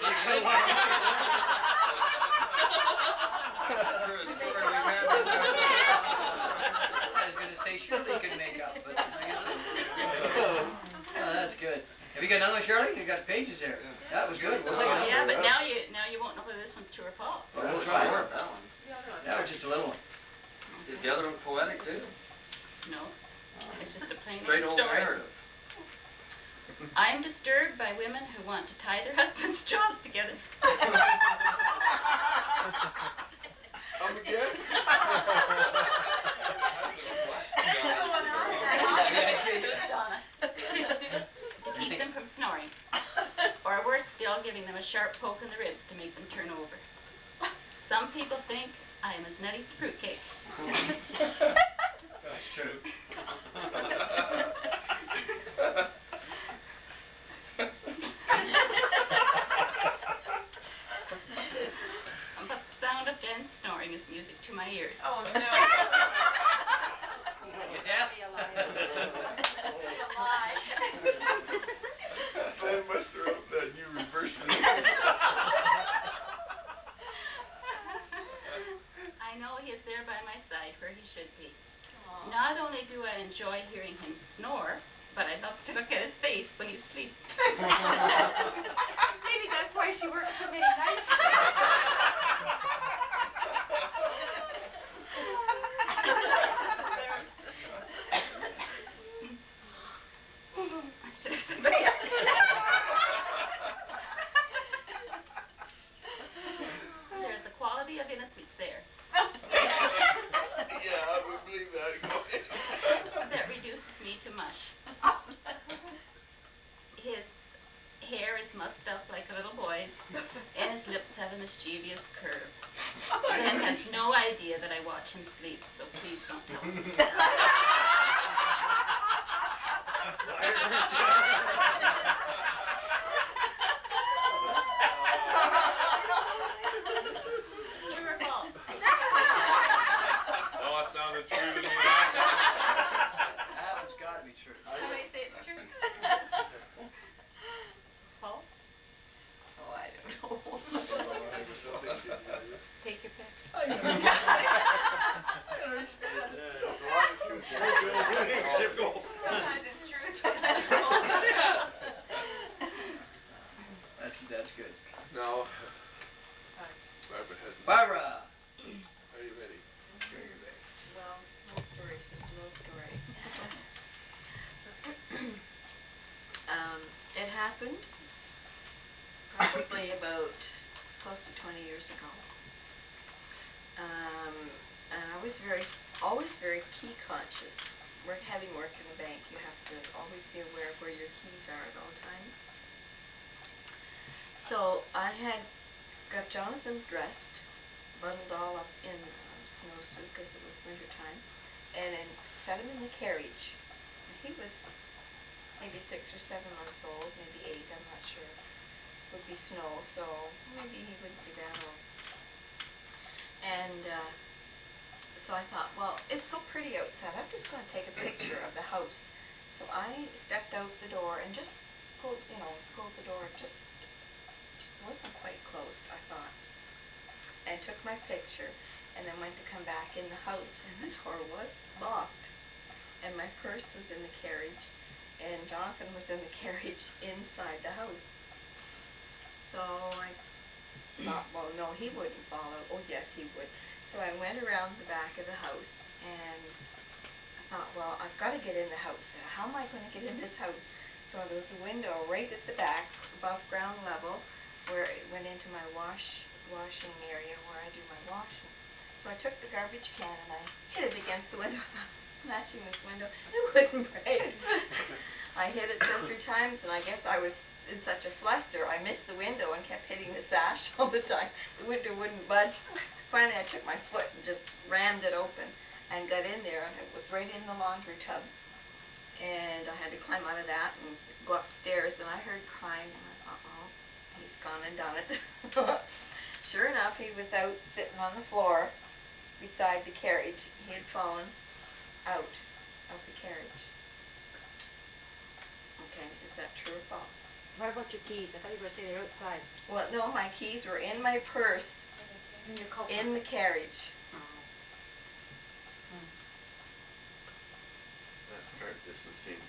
I was gonna say Shirley could make up, but I guess oh, that's good. Have you got another one, Shirley? You got pages there. That was good. We'll take another. Yeah, but now you won't know whether this one's true or false. Well, we'll try more. That was just a little one. Is the other one poetic too? No, it's just a plain Straight old story. narrative. I am disturbed by women who want to tie their husbands' jaws together. Come again? To keep them from snoring. Or worse still, giving them a sharp poke in the ribs to make them turn over. Some people think I am as nutty as fruitcake. That's true. But the sound of Glenn's bring his music to my ears. Oh no. You deaf? Glenn must have wrote that you reversed it. I know he is there by my side where he should be. Not only do I enjoy hearing him snore, but I love to look at his face when he's asleep. Maybe that's why she works so many nights. I should have somebody else. There's a quality of innocence there. Yeah, I would believe that. Go ahead. That reduces me to mush. His hair is mussed up like a little boy's, and his lips have a mischievous curve. Ben has no idea that I watch him sleep, so please don't tell him. True or false? Oh, it sounded true to me. That one's gotta be true. Somebody say it's true. False? Oh, I don't know. Take your pick. There's a lot of truth there. Sometimes it's true. That's good. Now, Barbara hasn't. Barbara. Are you ready? Well, no story, it's just a little story. It happened probably about close to 20 years ago. And I was always very key conscious. Having worked in a bank, you have to always be aware of where your keys are at all times. So I had got Jonathan dressed, bundled all up in a snowsuit because it was winter time, and then set him in the carriage. He was maybe 6 or 7 months old, maybe 8, I'm not sure. It would be snow, so maybe he wouldn't be that old. And so I thought, well, it's so pretty outside, I'm just going to take a picture of the house. So I stepped out the door and just pulled the door, just wasn't quite closed, I thought. And took my picture, and then went to come back in the house, and the door was locked. And my purse was in the carriage, and Jonathan was in the carriage inside the house. So I thought, well, no, he wouldn't follow. Oh, yes, he would. So I went around the back of the house, and I thought, well, I've got to get in the house. How am I going to get in this house? So there was a window right at the back, above ground level, where it went into my washing area where I do my washing. So I took the garbage can and I hit it against the window, smashing this window. It wouldn't break. I hit it 2 or 3 times, and I guess I was in such a fluster, I missed the window and kept hitting the sash all the time. The window wouldn't budge. Finally, I took my foot and just rammed it open and got in there, and it was right in the laundry tub. And I had to climb out of that and go upstairs, and I heard crying, and I thought, oh, he's gone and done it. Sure enough, he was out sitting on the floor beside the carriage. He had fallen out of the carriage. Okay, is that true or false? What about your keys? I thought you were going to say they're outside. Well, no, my keys were in my purse In your coat. in the carriage. That part doesn't seem.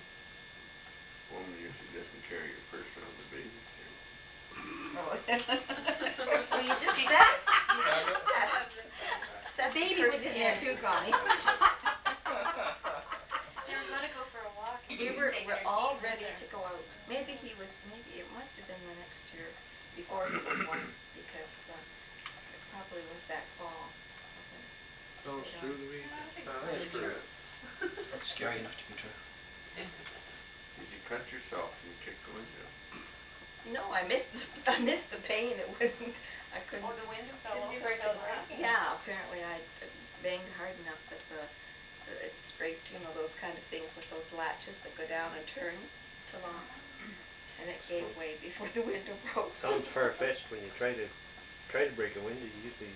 Woman usually doesn't carry your purse around the baby. Well, you just set The baby purse was in there too, Connie. They were gonna go for a walk. and We she were was taking her all keys with ready her. to go out. Maybe it must have been the next year before he was born, because it probably was that fall. Sounds true to me. That's true. That's scary enough to be true. Did you cut yourself and kick the window? No, I missed the pain. It wasn't. I couldn't. Oh, the window fell Didn't you over hurt the the glass? Yeah, apparently I banged hard enough that it scraped, those kind of things with those latches that go down and turn to lock. And it gave way before the window broke. Sounds far-fetched when you try to break a window. You usually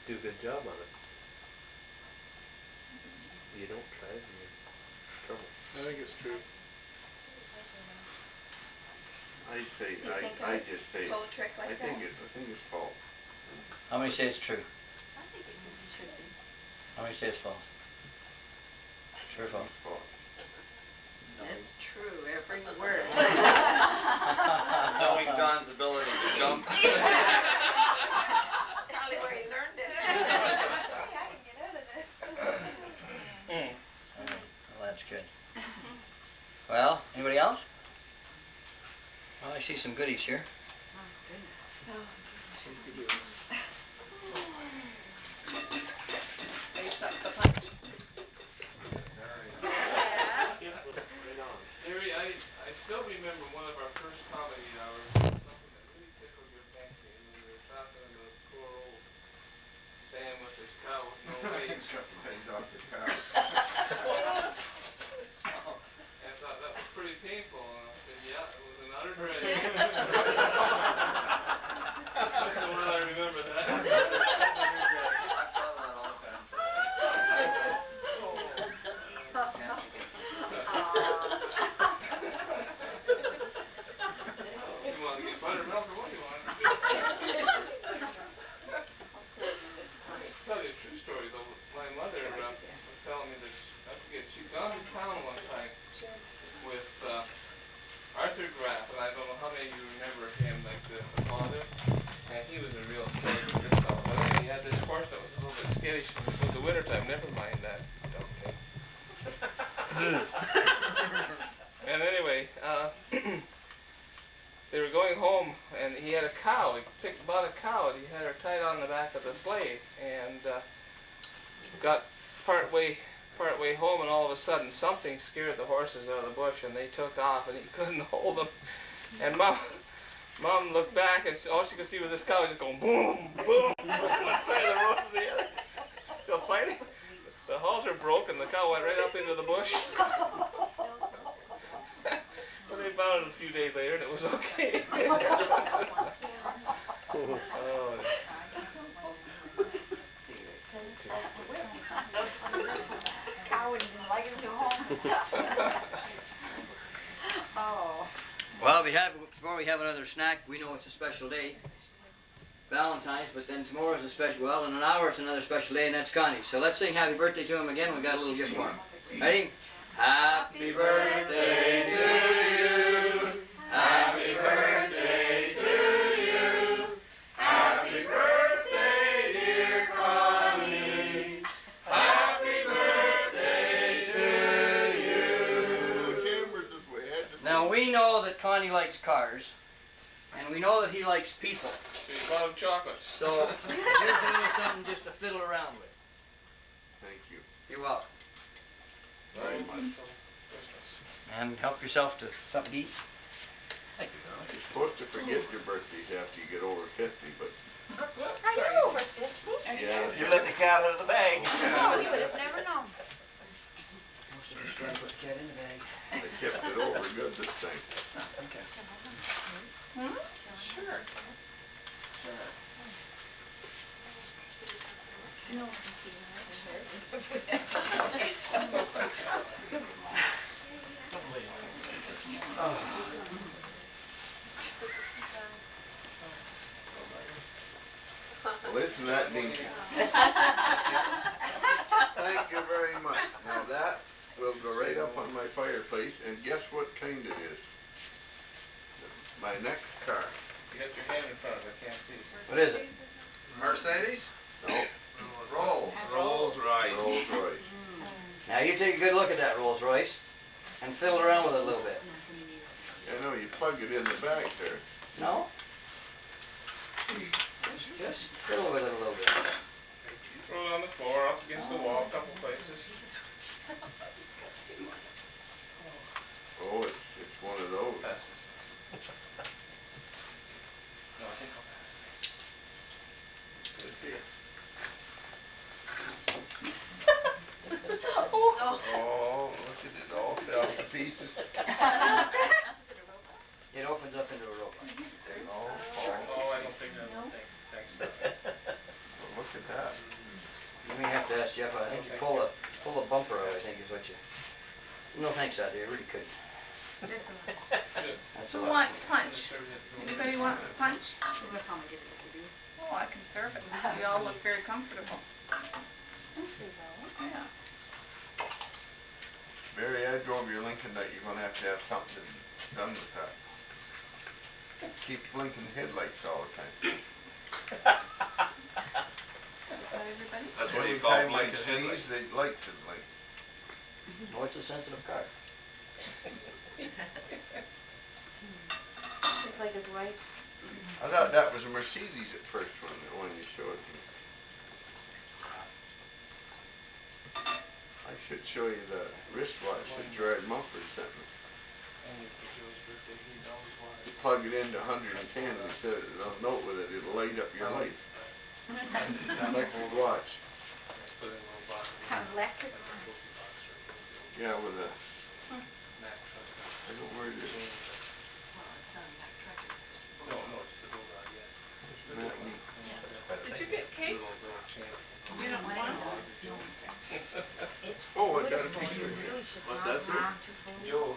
do a good job on it. You don't try it, you're in trouble. I think it's true. I'd say, You think I I just say, pull a trick like I think that? I think it's false. How many say it's true? I think it should be. How many say it's false? True or false? False. It's true, every word. Knowing Don's ability to jump. Probably where he learned it. Well, that's good. Well, anybody else? Well, I see some goodies here. Face up the punch. Harry, I still remember one of our first comedy hours, something that really tickled your fancy, and we were talking about poor old Sam with his cow with no legs. Legs off the cow. And I thought that was pretty painful, and I said, yeah, it was an utter drag. That's the one I remember that. You want to get buttermilk or what do you want to do? Tell you a true story though. My mother was telling me that I forget she'd gone to town one time with Arthur Graff, and I don't know how many of you remember him, like the father. And he was a real character, this fellow. But anyway, he had this horse that was a little bit skittish. It was the winter time. Never mind that. Dumb thing. And anyway, they were going home, and he had a cow. He bought a cow, and he had her tied on the back of the sleigh, and got part way home, and all of a sudden something scared the horses out of the bush, and they took off, and he couldn't hold them. And Mom looked back, and all she could see was this cow just going boom, boom, from one side of the road to the other. So finally, the halter broke, and the cow went right up into the bush. But they found it a few days later, and it was okay. Oh. Cow wouldn't even like him to home. Oh. Well, before we have another snack, we know it's a special day. Valentine's, but then tomorrow's a special, well, in an hour it's another special day, and that's Connie's. So let's sing happy birthday to him again. We got a little gift for him. Ready? Happy birthday to you. Happy birthday to you. Happy birthday, dear Connie. Happy birthday to you. The camera's this way. Now we know that Connie likes cars, and we know that he likes people. So you bought him chocolates. So here's a little something just to fiddle around with. Thank you. You're welcome. Very much. And help yourself to something to eat. You're supposed to forget your birthdays after you get over 50, but Are you over 50? yeah. You let the cat out of the bag. No, we would have never known. Most of us try to put the cat in the bag. They kept it over good this time. Okay. Sure. No one can see Well, listen to that dinky. Thank you very much. Now that will go right up on my fireplace, and guess what kind it is? My next car. You got your hand in front of it. I can't see. What is it? Mercedes? No, Rolls. Rolls Royce. Rolls Royce. Now you take a good look at that Rolls Royce and fiddle around with it a little bit. I know you plug it in the back there. No? Just fiddle with it a little bit. Throw it on the floor, up against the wall, a couple places. Oh, it's one of those. Pass this. No, I think I'll pass this. Good deal. Oh, look at it all fell to pieces. It opens up into a robot. Oh, I don't think that will take. Thanks. You may have to ask Jeff, I think you pull a bumper out, I think is what you, no thanks out there, I really couldn't. That's a Who lot. wants punch? Anybody want punch? We'll probably get it if we do. Oh, I can serve it. You all look very comfortable. Yeah. Barry, I drove your Lincoln that you're gonna have to have something done with that. Keep blinking headlights all the time. Everybody? That's what you Every call time I blinking sneeze, headlights. the lights would blink. Oh, it's a sensitive car. Just like his wife. I thought that was a Mercedes at first when you showed me. I should show you the wristwatch that Gerard Mumford sent me. Plug it into 110 and it says, a note with it, it'll light up your life. Like a watch. Electric. Yeah, with a, I don't know where it is. Isn't that neat? Did you get cake? You don't want it? Oh, I got a picture here. What's that, sir? Joe,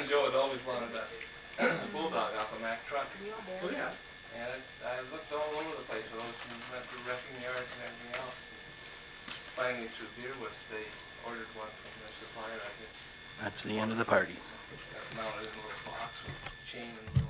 Joe had always wanted a bulldog off a Mack truck. Oh, yeah. And I looked all over the place with those and went through wrecking yards and everything else. Finally, through Beerwist, they ordered one from their supplier, I guess. That's the end of the party. Got mounted in a little box with chain and